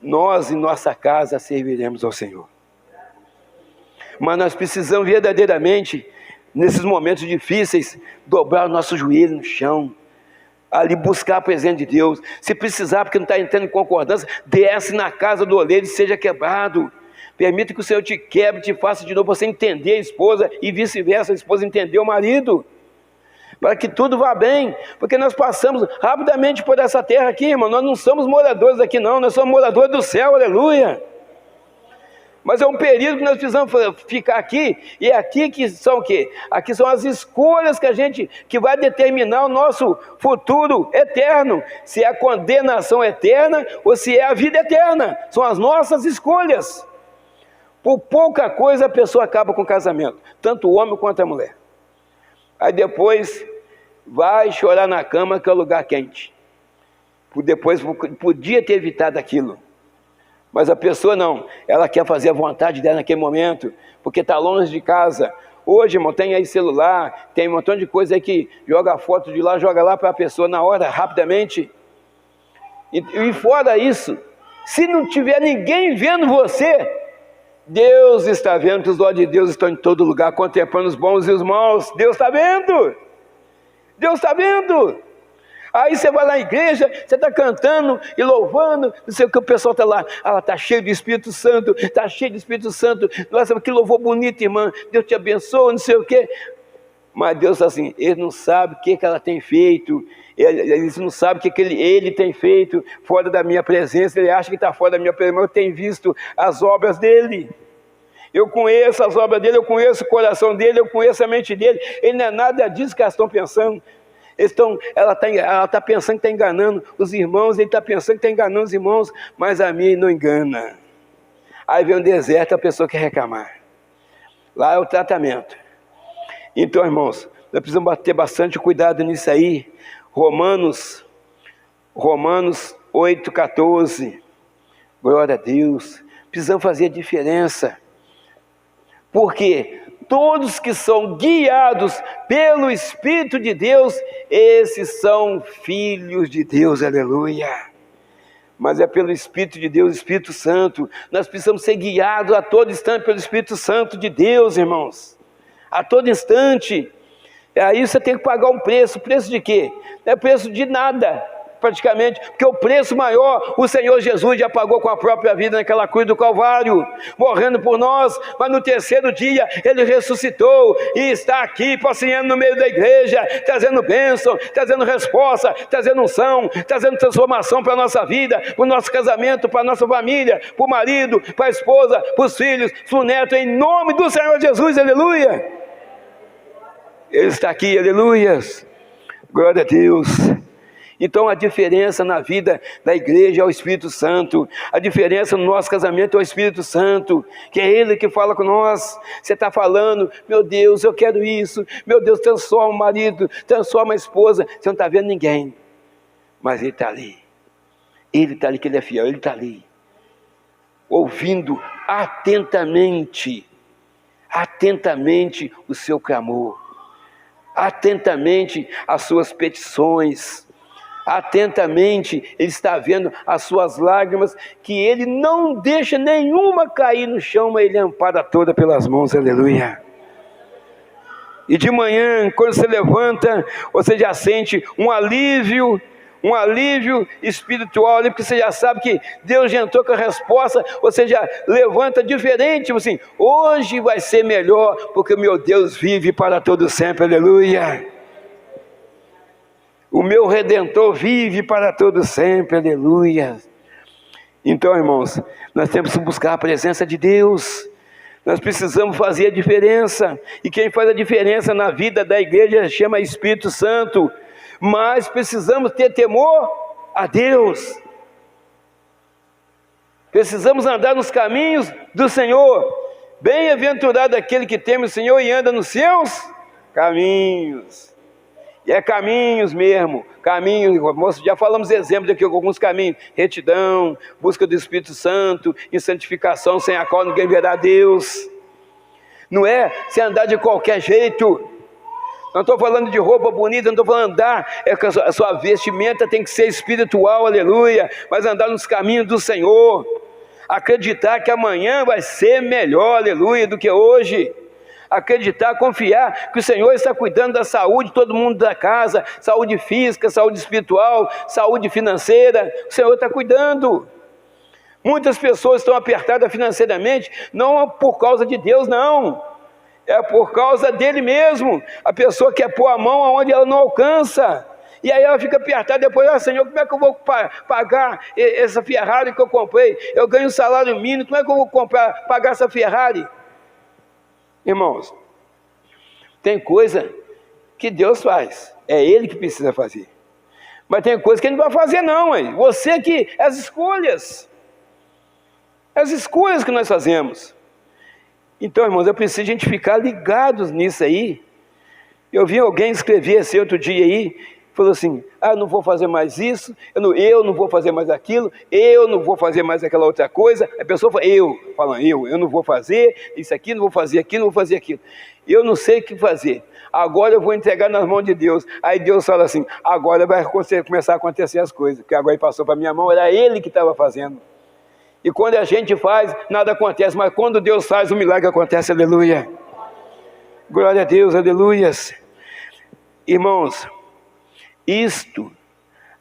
nós em nossa casa serviremos ao Senhor. Mas nós precisamos verdadeiramente, nesses momentos difíceis, dobrar o nosso joelho no chão, ali buscar a presença de Deus. Se precisar, porque não está entrando em concordância, desce na casa do oleiro e seja quebrado. Permita que o Senhor te quebre, te faça de novo você entender a esposa e vice-versa, a esposa entender o marido, para que tudo vá bem, porque nós passamos rapidamente por essa terra aqui, irmão. Nós não somos moradores aqui não, nós somos moradores do céu, aleluia. Mas é um período que nós precisamos ficar aqui, e é aqui que são o quê? Aqui são as escolhas que vai determinar o nosso futuro eterno, se é a condenação eterna ou se é a vida eterna. São as nossas escolhas. Por pouca coisa a pessoa acaba com o casamento, tanto o homem quanto a mulher. Aí depois vai chorar na cama, que é o lugar quente. Depois podia ter evitado aquilo. Mas a pessoa não, ela quer fazer a vontade dela naquele momento, porque está longe de casa. Hoje, irmão, tem aí celular, tem um montão de coisa aí que joga a foto de lá, joga lá para a pessoa na hora, rapidamente. E fora isso, se não tiver ninguém vendo você, Deus está vendo, que os olhos de Deus estão em todo lugar, contemplando os bons e os maus. Deus está vendo, Deus está vendo. Aí você vai lá na igreja, você está cantando e louvando, não sei o que, o pessoal está lá, ela está cheio do Espírito Santo, está cheio do Espírito Santo, nossa, que louvor bonito, irmã, Deus te abençoe, não sei o que. Mas Deus está assim, ele não sabe o que ela tem feito, ele não sabe o que ele tem feito fora da minha presença, ele acha que está fora da minha presença, mas eu tenho visto as obras dele. Eu conheço as obras dele, eu conheço o coração dele, eu conheço a mente dele, ele não é nada disso que elas estão pensando. Ela está pensando que está enganando os irmãos, ele está pensando que está enganando os irmãos, mas a mim não engana. Aí vem um deserto, a pessoa quer reclamar. Lá é o tratamento. Então, irmãos, nós precisamos ter bastante cuidado nisso aí. Romanos 8,14. Glória a Deus. Precisamos fazer a diferença. Porque todos que são guiados pelo Espírito de Deus, esses são filhos de Deus, aleluia. Mas é pelo Espírito de Deus, Espírito Santo. Nós precisamos ser guiados a todo instante pelo Espírito Santo de Deus, irmãos. A todo instante. Aí você tem que pagar um preço. Preço de quê? Não é preço de nada, praticamente, porque o preço maior, o Senhor Jesus já pagou com a própria vida naquela cruz do Calvário, morrendo por nós, mas no terceiro dia Ele ressuscitou e está aqui passeando no meio da igreja, trazendo bênção, trazendo resposta, trazendo unção, trazendo transformação para a nossa vida, para o nosso casamento, para a nossa família, para o marido, para a esposa, para os filhos, para o neto, em nome do Senhor Jesus, aleluia. Ele está aqui, aleluias, glória a Deus. Então a diferença na vida da igreja é o Espírito Santo, a diferença no nosso casamento é o Espírito Santo, que é Ele que fala com nós. Você está falando, meu Deus, eu quero isso, meu Deus, transforma o marido, transforma a esposa, você não está vendo ninguém, mas Ele está ali, que Ele é fiel, Ele está ali, ouvindo atentamente o seu clamor. atentamente as suas petições, atentamente Ele está vendo as suas lágrimas, que Ele não deixa nenhuma cair no chão, mas Ele ampara toda pelas mãos, aleluia. E de manhã, quando você levanta, você já sente um alívio espiritual ali, porque você já sabe que Deus já entrou com a resposta, você já levanta diferente, tipo assim, hoje vai ser melhor, porque o meu Deus vive para todo sempre, aleluia. O meu Redentor vive para todo sempre, aleluia. Então, irmãos, nós temos que buscar a presença de Deus, nós precisamos fazer a diferença, e quem faz a diferença na vida da igreja chama Espírito Santo, mas precisamos ter temor a Deus, precisamos andar nos caminhos do Senhor. Bem-aventurado aquele que teme o Senhor e anda nos seus caminhos. E é caminhos mesmo, caminhos, moço, já falamos exemplos aqui, alguns caminhos: retidão, busca do Espírito Santo e santificação, sem a qual ninguém verá Deus. Não é se andar de qualquer jeito. Não estou falando de roupa bonita, não estou falando andar, que a sua vestimenta tem que ser espiritual, aleluia, mas andar nos caminhos do Senhor, acreditar que amanhã vai ser melhor, aleluia, do que hoje. Acreditar, confiar que o Senhor está cuidando da saúde de todo mundo da casa, saúde física, saúde espiritual, saúde financeira, o Senhor está cuidando. Muitas pessoas estão apertadas financeiramente, não por causa de Deus, não, é por causa dele mesmo. A pessoa quer pôr a mão onde ela não alcança, e aí ela fica apertada depois: Senhor, como é que eu vou pagar essa Ferrari que eu comprei? Eu ganho um salário mínimo, como é que eu vou pagar essa Ferrari? Irmãos, tem coisa que Deus faz, é Ele que precisa fazer, mas tem coisa que Ele não vai fazer não, hein? Você que, as escolhas que nós fazemos. Então, irmãos, eu preciso a gente ficar ligados nisso aí. Eu vi alguém escrever assim outro dia aí, falou assim: eu não vou fazer mais isso, eu não vou fazer mais aquilo, eu não vou fazer mais aquela outra coisa. A pessoa fala, eu não vou fazer isso aqui, não vou fazer aquilo, não vou fazer aquilo. Eu não sei o que fazer, agora eu vou entregar nas mãos de Deus. Aí Deus fala assim: agora vai começar a acontecer as coisas, porque agora Ele passou para a minha mão, era Ele que estava fazendo. E quando a gente faz, nada acontece, mas quando Deus faz, o milagre acontece, aleluia. Glória a Deus, aleluias. Irmãos, isto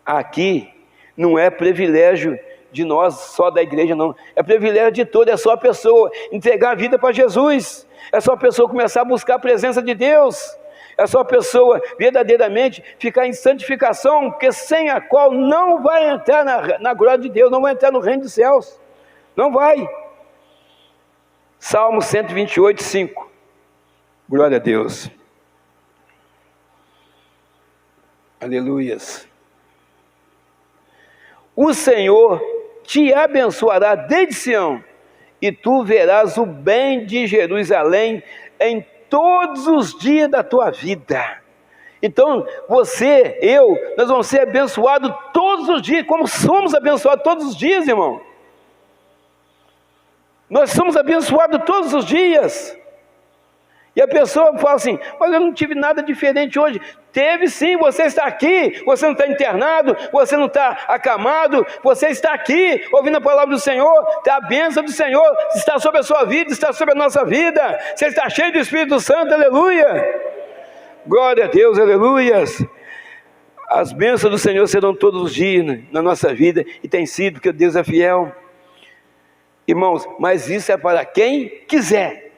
aqui não é privilégio de nós, só da igreja, não. É privilégio de toda, é só a pessoa entregar a vida para Jesus. É só a pessoa começar a buscar a presença de Deus. É só a pessoa verdadeiramente ficar em santificação, porque sem a qual não vai entrar na glória de Deus, não vai entrar no reino dos céus. Não vai. Salmo 128, 5. Glória a Deus. Aleluias. O Senhor te abençoará desde Sião, e tu verás o bem de Jerusalém em todos os dias da tua vida. Então, você, nós vamos ser abençoados todos os dias, como somos abençoados todos os dias, irmão. Nós somos abençoados todos os dias. E a pessoa fala assim: mas eu não tive nada diferente hoje. Teve sim, você está aqui, você não está internado, você não está acamado, você está aqui, ouvindo a palavra do Senhor, a bênção do Senhor está sobre a sua vida, está sobre a nossa vida, você está cheio do Espírito Santo, aleluia, glória a Deus, aleluias. As bênçãos do Senhor serão todos os dias na nossa vida, e tem sido, porque Deus é fiel. Irmãos, mas isso é para quem quiser.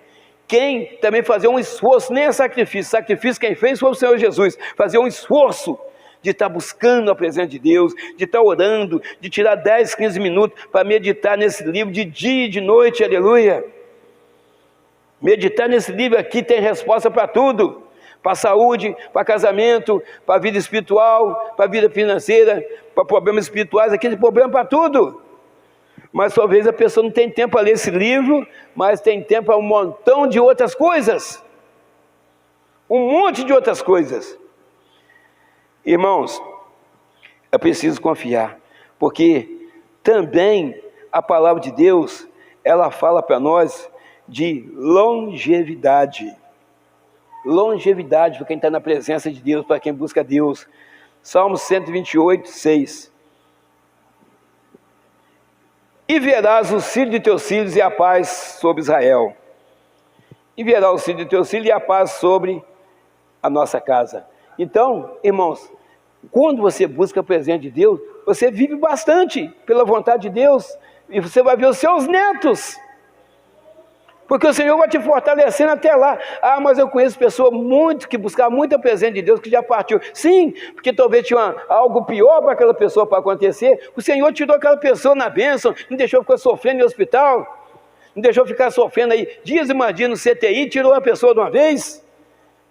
Quem também fazer um esforço, nem é sacrifício quem fez foi o Senhor Jesus, fazer um esforço de estar buscando a presença de Deus, de estar orando, de tirar 10, 15 minutos para meditar nesse livro de dia e de noite, aleluia. Meditar nesse livro aqui tem resposta para tudo, para a saúde, para casamento, para a vida espiritual, para a vida financeira, para problemas espirituais, aqui tem problema para tudo. Mas talvez a pessoa não tem tempo para ler esse livro, mas tem tempo para um montão de outras coisas. Um monte de outras coisas. Irmãos, é preciso confiar, porque também a palavra de Deus, ela fala para nós de longevidade. longevidade para quem está na presença de Deus, para quem busca Deus. Salmo 128, 6. E verás os filhos de teus filhos e a paz sobre Israel. E verás os filhos de teus filhos e a paz sobre a nossa casa. Então, irmãos, quando você busca a presença de Deus, você vive bastante pela vontade de Deus, e você vai ver os seus netos, porque o Senhor vai te fortalecendo até lá. Ah, mas eu conheço pessoas que buscavam muito a presença de Deus, que já partiu. Sim, porque talvez tinha algo pior para aquela pessoa para acontecer. O Senhor tirou aquela pessoa na bênção, não deixou ficar sofrendo em hospital, não deixou ficar sofrendo aí dias e mais dias no CTI, tirou a pessoa de uma vez,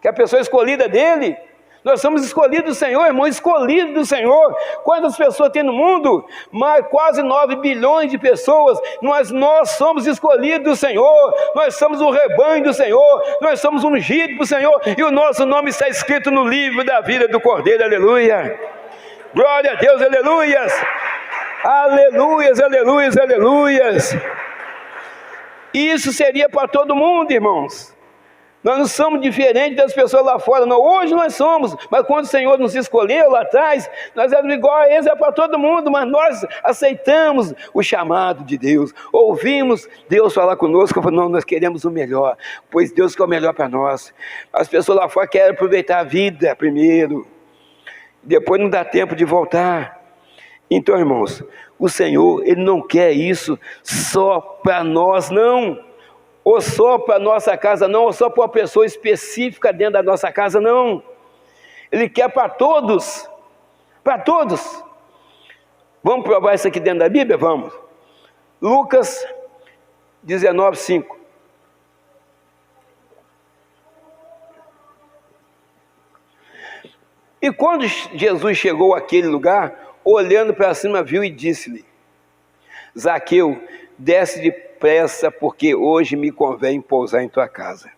que é a pessoa escolhida dele. Nós somos escolhidos do Senhor, irmão, escolhidos do Senhor. Quantas pessoas tem no mundo? Quase 9 bilhões de pessoas. Nós somos escolhidos do Senhor, nós somos o rebanho do Senhor, nós somos ungidos do Senhor, e o nosso nome está escrito no livro da vida do Cordeiro, aleluia. Glória a Deus, aleluias. Aleluias, aleluias, aleluias. Isso seria para todo mundo, irmãos. Nós não somos diferentes das pessoas lá fora, não. Hoje nós somos, mas quando o Senhor nos escolheu lá atrás, nós éramos igual a eles, é para todo mundo, mas nós aceitamos o chamado de Deus, ouvimos Deus falar conosco, não, nós queremos o melhor, pois Deus quer o melhor para nós. As pessoas lá fora querem aproveitar a vida primeiro, depois não dá tempo de voltar. Então, irmãos, o Senhor, Ele não quer isso só para nós, não. Ou só para a nossa casa, não, ou só para uma pessoa específica dentro da nossa casa, não. Ele quer para todos, para todos. Vamos provar isso aqui dentro da Bíblia? Vamos. Lucas 19, 5. E quando Jesus chegou àquele lugar, olhando para cima, viu e disse-lhe: Zaqueu, desce depressa, porque hoje me convém pousar em tua casa.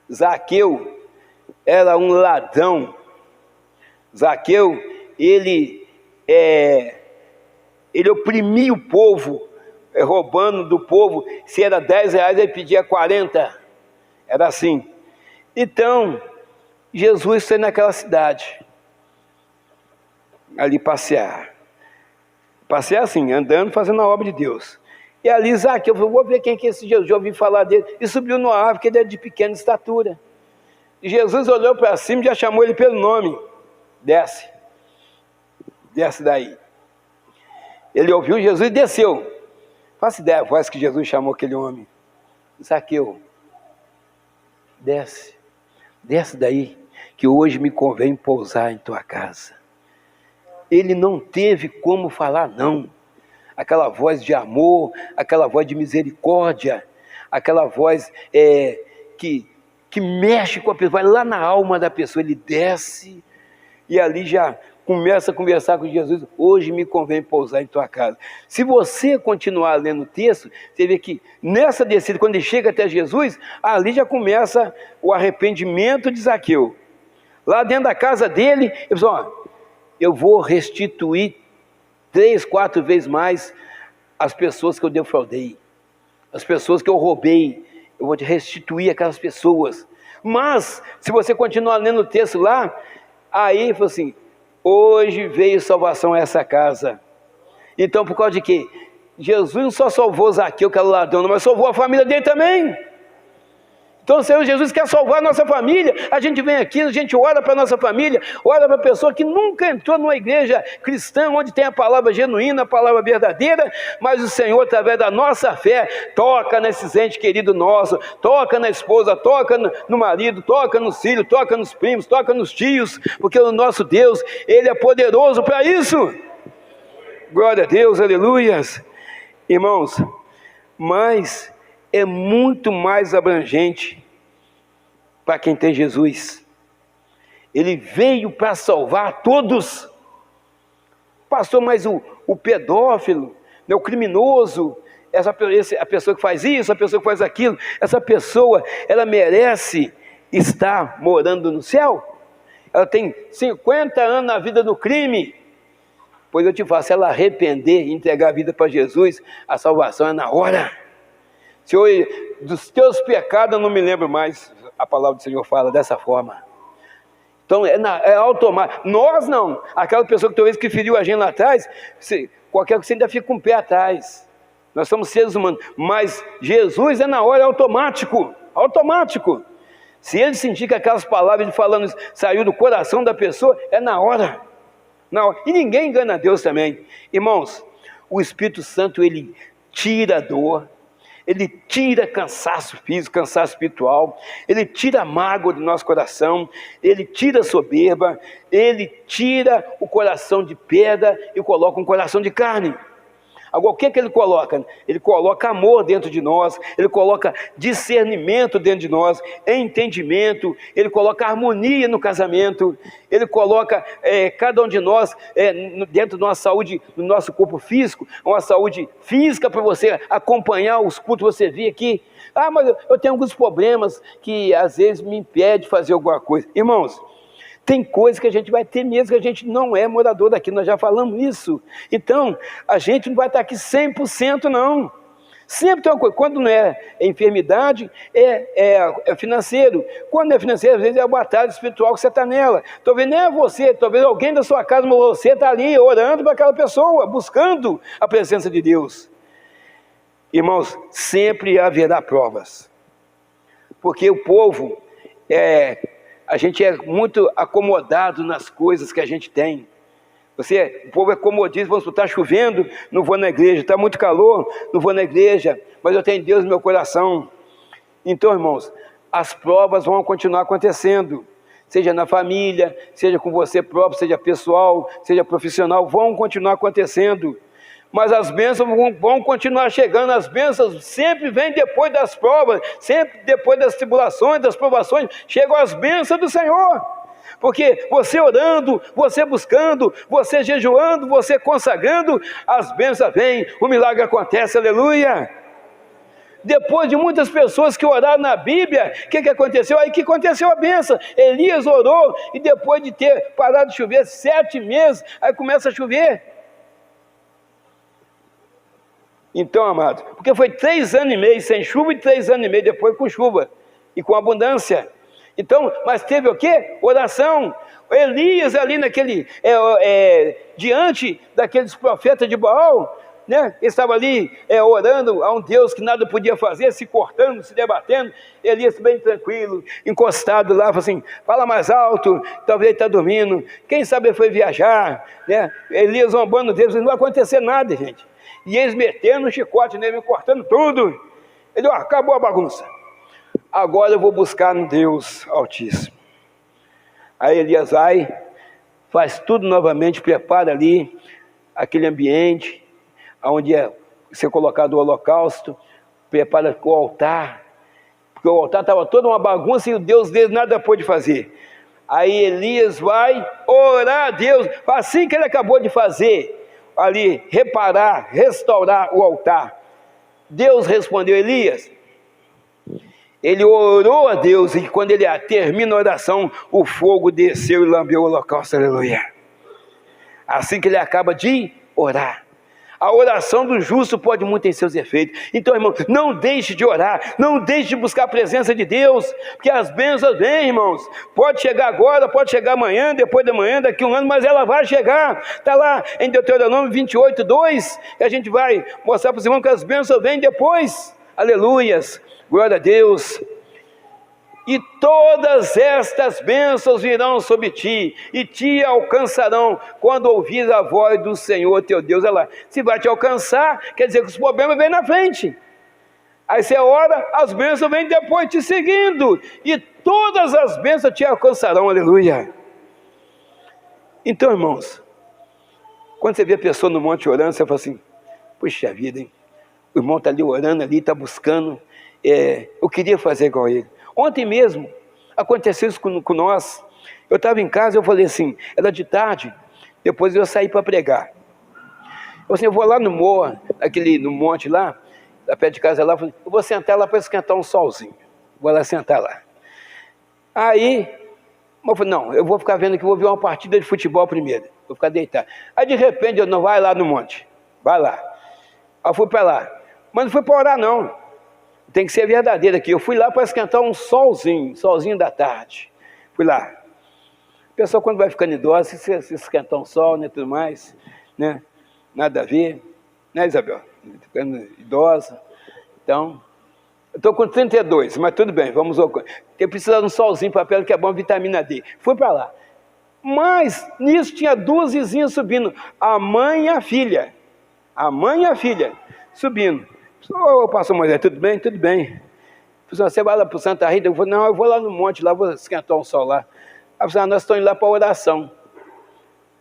Zaqueu era um ladrão. Zaqueu, ele oprimia o povo, roubando do povo. Se era 10 reais, ele pedia 40. Era assim. Então, Jesus foi naquela cidade, ali passear. Passear assim, andando, fazendo a obra de Deus. E ali Zaqueu falou: vou ver quem que é esse Jesus, já ouvi falar dele. E subiu numa árvore, porque ele é de pequena estatura. E Jesus olhou para cima e já chamou ele pelo nome: desce, desce daí. Ele ouviu Jesus e desceu. Faça ideia a voz que Jesus chamou aquele homem: Zaqueu, desce, desce daí, que hoje me convém pousar em tua casa. Ele não teve como falar não. Aquela voz de amor, aquela voz de misericórdia, aquela voz que mexe com a pessoa, vai lá na alma da pessoa. Ele desce e ali já começa a conversar com Jesus: hoje me convém pousar em tua casa. Se você continuar lendo o texto, você vê que nessa descida, quando ele chega até Jesus, ali já começa o arrependimento de Zaqueu. Lá dentro da casa dele, ele falou: ó, eu vou restituir 3, 4 vezes mais as pessoas que eu defraudei, as pessoas que eu roubei. Eu vou te restituir aquelas pessoas. Mas, se você continuar lendo o texto lá, aí ele falou assim: hoje veio salvação a essa casa. Então, por causa de quê? Jesus não só salvou Zaqueu, que era ladrão, mas salvou a família dele também. Então o Senhor Jesus quer salvar a nossa família. A gente vem aqui, a gente ora para a nossa família, ora para a pessoa que nunca entrou numa igreja cristã, onde tem a palavra genuína, a palavra verdadeira, mas o Senhor, através da nossa fé, toca nesses entes queridos nossos, toca na esposa, toca no marido, toca nos filhos, toca nos primos, toca nos tios, porque o nosso Deus, Ele é poderoso para isso. Glória a Deus, aleluias. Irmãos, mas é muito mais abrangente para quem tem Jesus. Ele veio para salvar todos. Pastor, mas o pedófilo, o criminoso, a pessoa que faz isso, a pessoa que faz aquilo, essa pessoa, ela merece estar morando no céu? Ela tem 50 anos na vida do crime. Pois eu te falo, se ela arrepender e entregar a vida para Jesus, a salvação é na hora. Senhor, dos teus pecados eu não me lembro mais. a palavra do Senhor fala dessa forma. Então é automático. Nós não. Aquela pessoa que talvez que feriu a gente lá atrás, qualquer coisa ainda fica com o pé atrás. Nós somos seres humanos. Mas Jesus é na hora, é automático. Automático. Se ele sentir que aquelas palavras de falando saiu do coração da pessoa, é na hora. Na hora. E ninguém engana Deus também. Irmãos, o Espírito Santo, ele tira a dor, ele tira cansaço físico, cansaço espiritual, ele tira a mágoa do nosso coração, ele tira a soberba, ele tira o coração de pedra e coloca um coração de carne. Agora, o que ele coloca? Ele coloca amor dentro de nós, ele coloca discernimento dentro de nós, entendimento, ele coloca harmonia no casamento, ele coloca cada um de nós dentro da nossa saúde, no nosso corpo físico, uma saúde física para você acompanhar os cultos, você vir aqui. Ah, mas eu tenho alguns problemas que às vezes me impedem de fazer alguma coisa. Irmãos, tem coisas que a gente vai ter mesmo que a gente não é morador daqui, nós já falamos isso. Então, a gente não vai estar aqui 100% não. Sempre tem uma coisa, quando não é enfermidade, é financeiro. Quando é financeiro, às vezes é a batalha espiritual que você está nela. Talvez nem é você, talvez alguém da sua casa, mas você está ali orando para aquela pessoa, buscando a presença de Deus. Irmãos, sempre haverá provas. Porque o povo a gente é muito acomodado nas coisas que a gente tem. O povo é comodista, vamos supor, está chovendo, não vou na igreja, está muito calor, não vou na igreja, mas eu tenho Deus no meu coração. Então, irmãos, as provas vão continuar acontecendo, seja na família, seja com você próprio, seja pessoal, seja profissional, vão continuar acontecendo. Mas as bênçãos vão continuar chegando, as bênçãos sempre vêm depois das provas, sempre depois das tribulações, das provações, chegam as bênçãos do Senhor. Porque você orando, você buscando, você jejuando, você consagrando, as bênçãos vêm, o milagre acontece, aleluia. Depois de muitas pessoas que oraram na Bíblia, o que aconteceu? Aí que aconteceu a bênção. Elias orou e depois de ter parado de chover 7 meses, aí começa a chover. Então, amados, porque foi 3 anos e meio sem chuva e 3 anos e meio depois com chuva e com abundância. Então, mas teve o quê? Oração. Elias ali diante daqueles profetas de Baal, né? Ele estava ali orando a um Deus que nada podia fazer, se cortando, se debatendo. Elias bem tranquilo, encostado lá, falou assim, fala mais alto, talvez ele está dormindo, quem sabe ele foi viajar, né? Elias zombando Deus, não vai acontecer nada, gente. E eles metendo um chicote nele, me cortando tudo. Ele, acabou a bagunça. Agora eu vou buscar no Deus Altíssimo. Aí Elias vai, faz tudo novamente, prepara ali aquele ambiente, onde é ser colocado o holocausto, prepara o altar, porque o altar estava toda uma bagunça e o Deus dele nada pôde fazer. Aí Elias vai orar a Deus, assim que ele acabou de fazer, ali, reparar, restaurar o altar. Deus respondeu Elias. Ele orou a Deus e quando ele termina a oração, o fogo desceu e lambeu o holocausto, aleluia. Assim que ele acaba de orar. A oração do justo pode muito em seus efeitos. Então, irmão, não deixe de orar, não deixe de buscar a presença de Deus, porque as bênçãos vêm, irmãos. Pode chegar agora, pode chegar amanhã, depois de amanhã, daqui a um ano, mas ela vai chegar. Está lá em Deuteronômio 28:2, que a gente vai mostrar para os irmãos que as bênçãos vêm depois. Aleluias, glória a Deus. E todas estas bênçãos virão sobre ti, e te alcançarão, quando ouvir a voz do Senhor teu Deus. Olha lá, se vai te alcançar, quer dizer que os problemas vêm na frente. Aí você ora, as bênçãos vêm depois te seguindo, e todas as bênçãos te alcançarão, aleluia. Então, irmãos, quando você vê a pessoa no monte orando, você fala assim, puxa vida, hein? O irmão está ali orando, ali, está buscando, eu queria fazer igual a ele. Ontem mesmo, aconteceu isso com nós. Eu estava em casa, eu falei assim, era de tarde, depois eu saí para pregar. Eu vou lá no morro, no monte lá, perto de casa lá, eu vou sentar lá para esquentar um solzinho. Vou lá sentar lá. Aí, eu falei, não, eu vou ficar vendo aqui, vou ver uma partida de futebol primeiro. Vou ficar deitado. Aí de repente, eu não, vai lá no monte, vai lá. Aí eu fui para lá, mas não fui para orar não. tem que ser verdadeiro aqui. Eu fui lá para esquentar um solzinho da tarde. Fui lá. A pessoa quando vai ficando idosa, se esquentar um sol, né, tudo mais, né, nada a ver, né, Isabel? Ficando idosa. Então, eu estou com 32, mas tudo bem, vamos ao... Eu preciso de um solzinho para a pele, que é bom, vitamina D. Fui para lá. Mas, nisso tinha duas vizinhas subindo, a mãe e a filha. A mãe e a filha, subindo. Ô, pastor Moisés, tudo bem? Tudo bem. Você vai lá para o Santa Rita? Eu falei, não, eu vou lá no monte, lá vou esquentar um sol lá. Aí falei, nós estamos indo lá para a oração.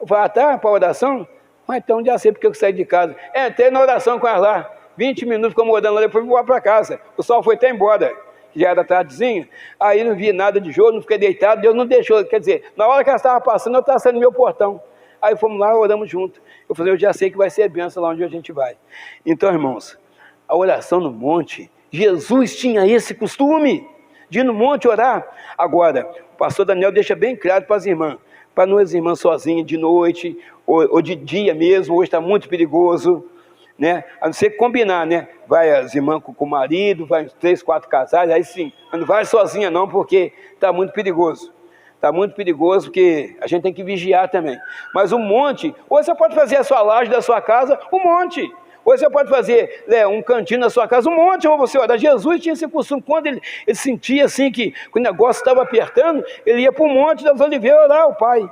Eu falei, tá, para a oração? Mas então já sei porque eu saí de casa. Entrei na oração com ela lá, 20 minutos ficamos orando lá, depois fui para casa. O sol foi até embora, já era tardezinha. Aí não vi nada de jogo, não fiquei deitado, Deus não deixou. Quer dizer, na hora que ela estava passando, eu estava saindo no meu portão. Aí fomos lá, oramos junto. Eu falei, eu já sei que vai ser bênção lá onde a gente vai. Então, irmãos, a oração no monte, Jesus tinha esse costume de ir no monte orar. Agora, o pastor Daniel deixa bem claro para as irmãs, para não as irmãs sozinhas de noite, ou de dia mesmo, hoje está muito perigoso, né? A não ser que combinar, né? Vai as irmãs com o marido, vai uns 3, 4 casais, aí sim, não vai sozinha não, porque está muito perigoso. Está muito perigoso, porque a gente tem que vigiar também. Mas o monte, ou você pode fazer a sua laje da sua casa, um monte. Ou você pode fazer um cantinho na sua casa, um monte, ou você orar. Jesus tinha esse costume, quando ele sentia assim que o negócio estava apertando, ele ia para o Monte das Oliveiras orar ao Pai.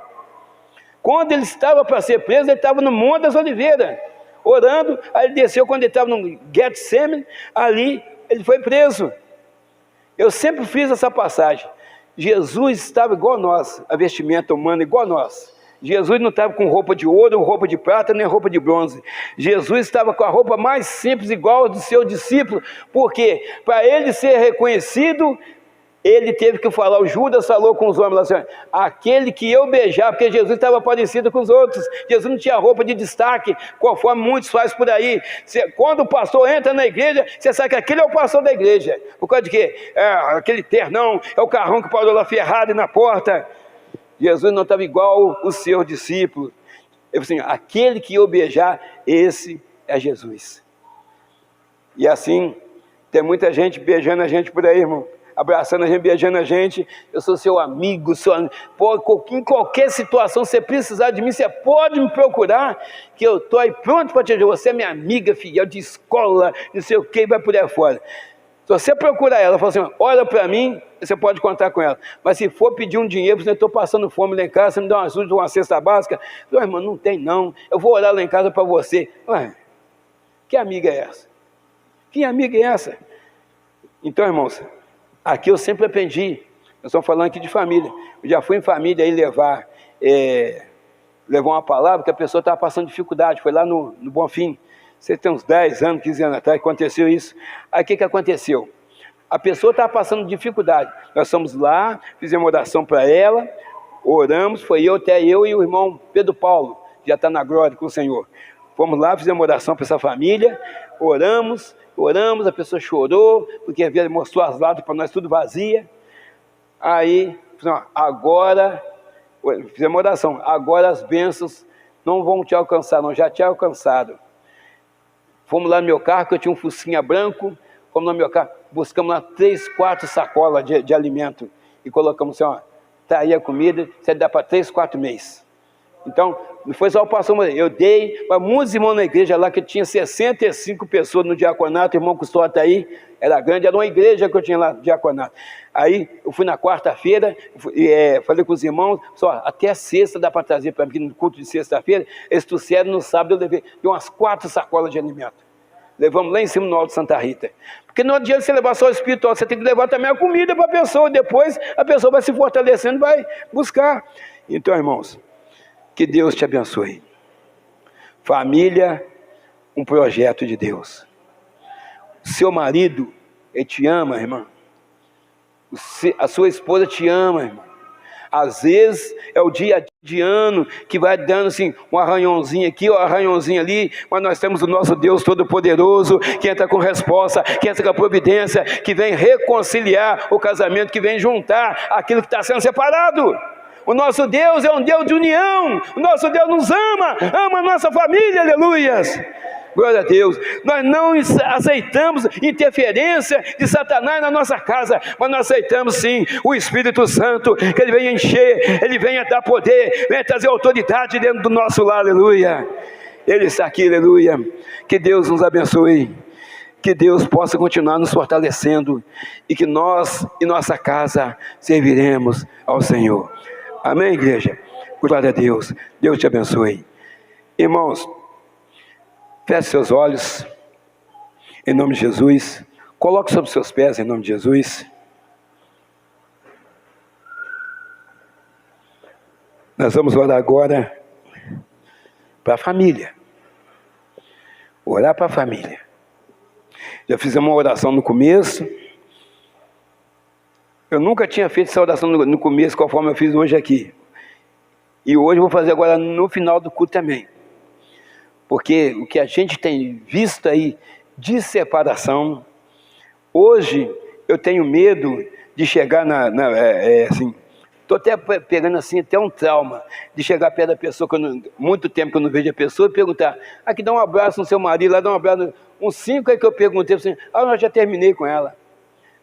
Quando ele estava para ser preso, ele estava no Monte das Oliveiras, orando. Aí ele desceu, quando ele estava no Getsemane, ali ele foi preso. Eu sempre fiz essa passagem. Jesus estava igual a nós, a vestimenta humana igual a nós. Jesus não estava com roupa de ouro, roupa de prata, nem roupa de bronze. Jesus estava com a roupa mais simples, igual a do seu discípulo, porque para ele ser reconhecido, ele teve que falar, o Judas falou com os homens, assim, aquele que eu beijar, porque Jesus estava parecido com os outros, Jesus não tinha roupa de destaque, conforme muitos fazem por aí. Quando o pastor entra na igreja, você sabe que aquele é o pastor da igreja, por causa de quê? Aquele ternão, é o carrão que parou lá ferrado na porta. Jesus não estava igual os seus discípulos. Ele falou assim, aquele que eu beijar, esse é Jesus. E assim, tem muita gente beijando a gente por aí, irmão, abraçando a gente, beijando a gente. Eu sou seu amigo, em qualquer situação, se você precisar de mim, você pode me procurar, que eu estou aí pronto para te ajudar. Você é minha amiga fiel de escola, não sei o que, vai por aí fora. Se você procurar ela, fala assim, olha para mim, você pode contar com ela. Mas se for pedir um dinheiro, eu estou passando fome lá em casa, você me dá uma ajuda, uma cesta básica. Não, irmão, não tem não, eu vou orar lá em casa para você. Ué, que amiga é essa? Que amiga é essa? Então, irmãos, aqui eu sempre aprendi, nós estamos falando aqui de família, eu já fui em família aí levar uma palavra que a pessoa estava passando dificuldade, foi lá no Bonfim, você tem uns 10 anos, 15 anos atrás, aconteceu isso. Aí o que aconteceu? A pessoa estava passando dificuldade, nós fomos lá, fizemos oração para ela, oramos, foi até eu e o irmão Pedro Paulo, que já está na glória com o Senhor. Fomos lá, fizemos oração para essa família, oramos, a pessoa chorou, porque mostrou as lágrimas para nós tudo vazia. Aí, agora, fizemos oração, agora as bênçãos não vão te alcançar, não, já te alcançaram. Fomos lá no meu carro, que eu tinha um Fusquinha branco, fomos lá no meu carro, buscamos lá 3, 4 sacolas de alimento, e colocamos assim, tá aí a comida, você dá para 3, 4 meses. Então, não foi só o pastor, eu dei para muitos irmãos na igreja lá, que tinha 65 pessoas no diaconato, o irmão Custódio está aí, era grande, era uma igreja que eu tinha lá no diaconato. Aí, eu fui na quarta-feira, falei com os irmãos, até sexta dá para trazer para mim, no culto de sexta-feira, eles trouxeram no sábado, eu levei umas 4 sacolas de alimento. Levamos lá em cima no Alto Santa Rita. Porque não adianta você levar só o espiritual, você tem que levar também a comida para a pessoa, depois a pessoa vai se fortalecendo, vai buscar. Então, irmãos, que Deus te abençoe. Família, um projeto de Deus. Seu marido, ele te ama, irmã. A sua esposa te ama, irmão. Às vezes é o dia de ano que vai dando assim, um arranhãozinho aqui, um arranhãozinho ali, mas nós temos o nosso Deus Todo-Poderoso, que entra com resposta, que entra com a providência, que vem reconciliar o casamento, que vem juntar aquilo que está sendo separado. O nosso Deus é um Deus de união, o nosso Deus nos ama a nossa família, aleluias. Glória a Deus. Nós não aceitamos interferência de Satanás na nossa casa, mas nós aceitamos sim o Espírito Santo, que Ele venha encher, Ele venha dar poder, venha trazer autoridade dentro do nosso lar, aleluia. Ele está aqui, aleluia. Que Deus nos abençoe, que Deus possa continuar nos fortalecendo e que nós e nossa casa serviremos ao Senhor. Amém, igreja? Glória a Deus. Deus te abençoe. Irmãos, feche seus olhos, em nome de Jesus. Coloque sobre seus pés, em nome de Jesus. Nós vamos orar agora para a família. Orar para a família. Já fizemos uma oração no começo. Eu nunca tinha feito essa oração no começo, conforme eu fiz hoje aqui. E hoje eu vou fazer agora no final do culto também. Porque o que a gente tem visto aí de separação, hoje eu tenho medo de chegar assim, estou até pegando assim até um trauma, de chegar perto da pessoa, muito tempo que eu não vejo a pessoa, e perguntar, aqui dá um abraço no seu marido, lá dá um abraço, uns 5 aí que eu perguntei, assim, eu já terminei com ela,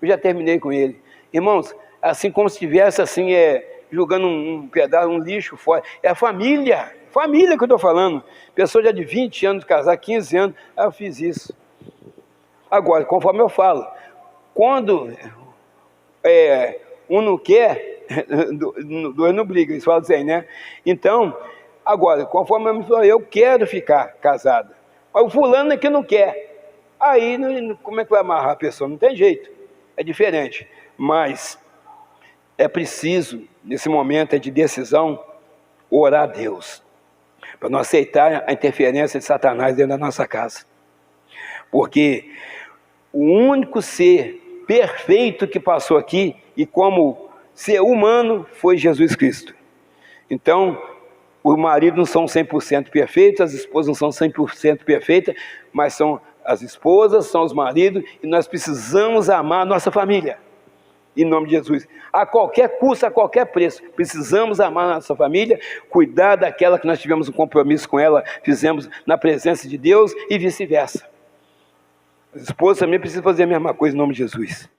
eu já terminei com ele. Irmãos, assim como se estivesse assim, jogando um pedaço, um lixo fora, é a família que eu estou falando, pessoa já de 20 anos de casar, 15 anos, eu fiz isso. Agora, conforme eu falo, quando um não quer, dois não brigam, eles falam assim, né? Então, agora, conforme eu me falo, eu quero ficar casada, mas o fulano é que não quer, aí como é que vai amarrar a pessoa? Não tem jeito, é diferente, mas é preciso, nesse momento de decisão, orar a Deus, para não aceitar a interferência de Satanás dentro da nossa casa, porque o único ser perfeito que passou aqui, e como ser humano, foi Jesus Cristo. Então, os maridos não são 100% perfeitos, as esposas não são 100% perfeitas, mas são as esposas, são os maridos, e nós precisamos amar a nossa família, em nome de Jesus, a qualquer custo, a qualquer preço, precisamos amar a nossa família, cuidar daquela que nós tivemos um compromisso com ela, fizemos na presença de Deus, e vice-versa. As esposas também precisam fazer a mesma coisa em nome de Jesus.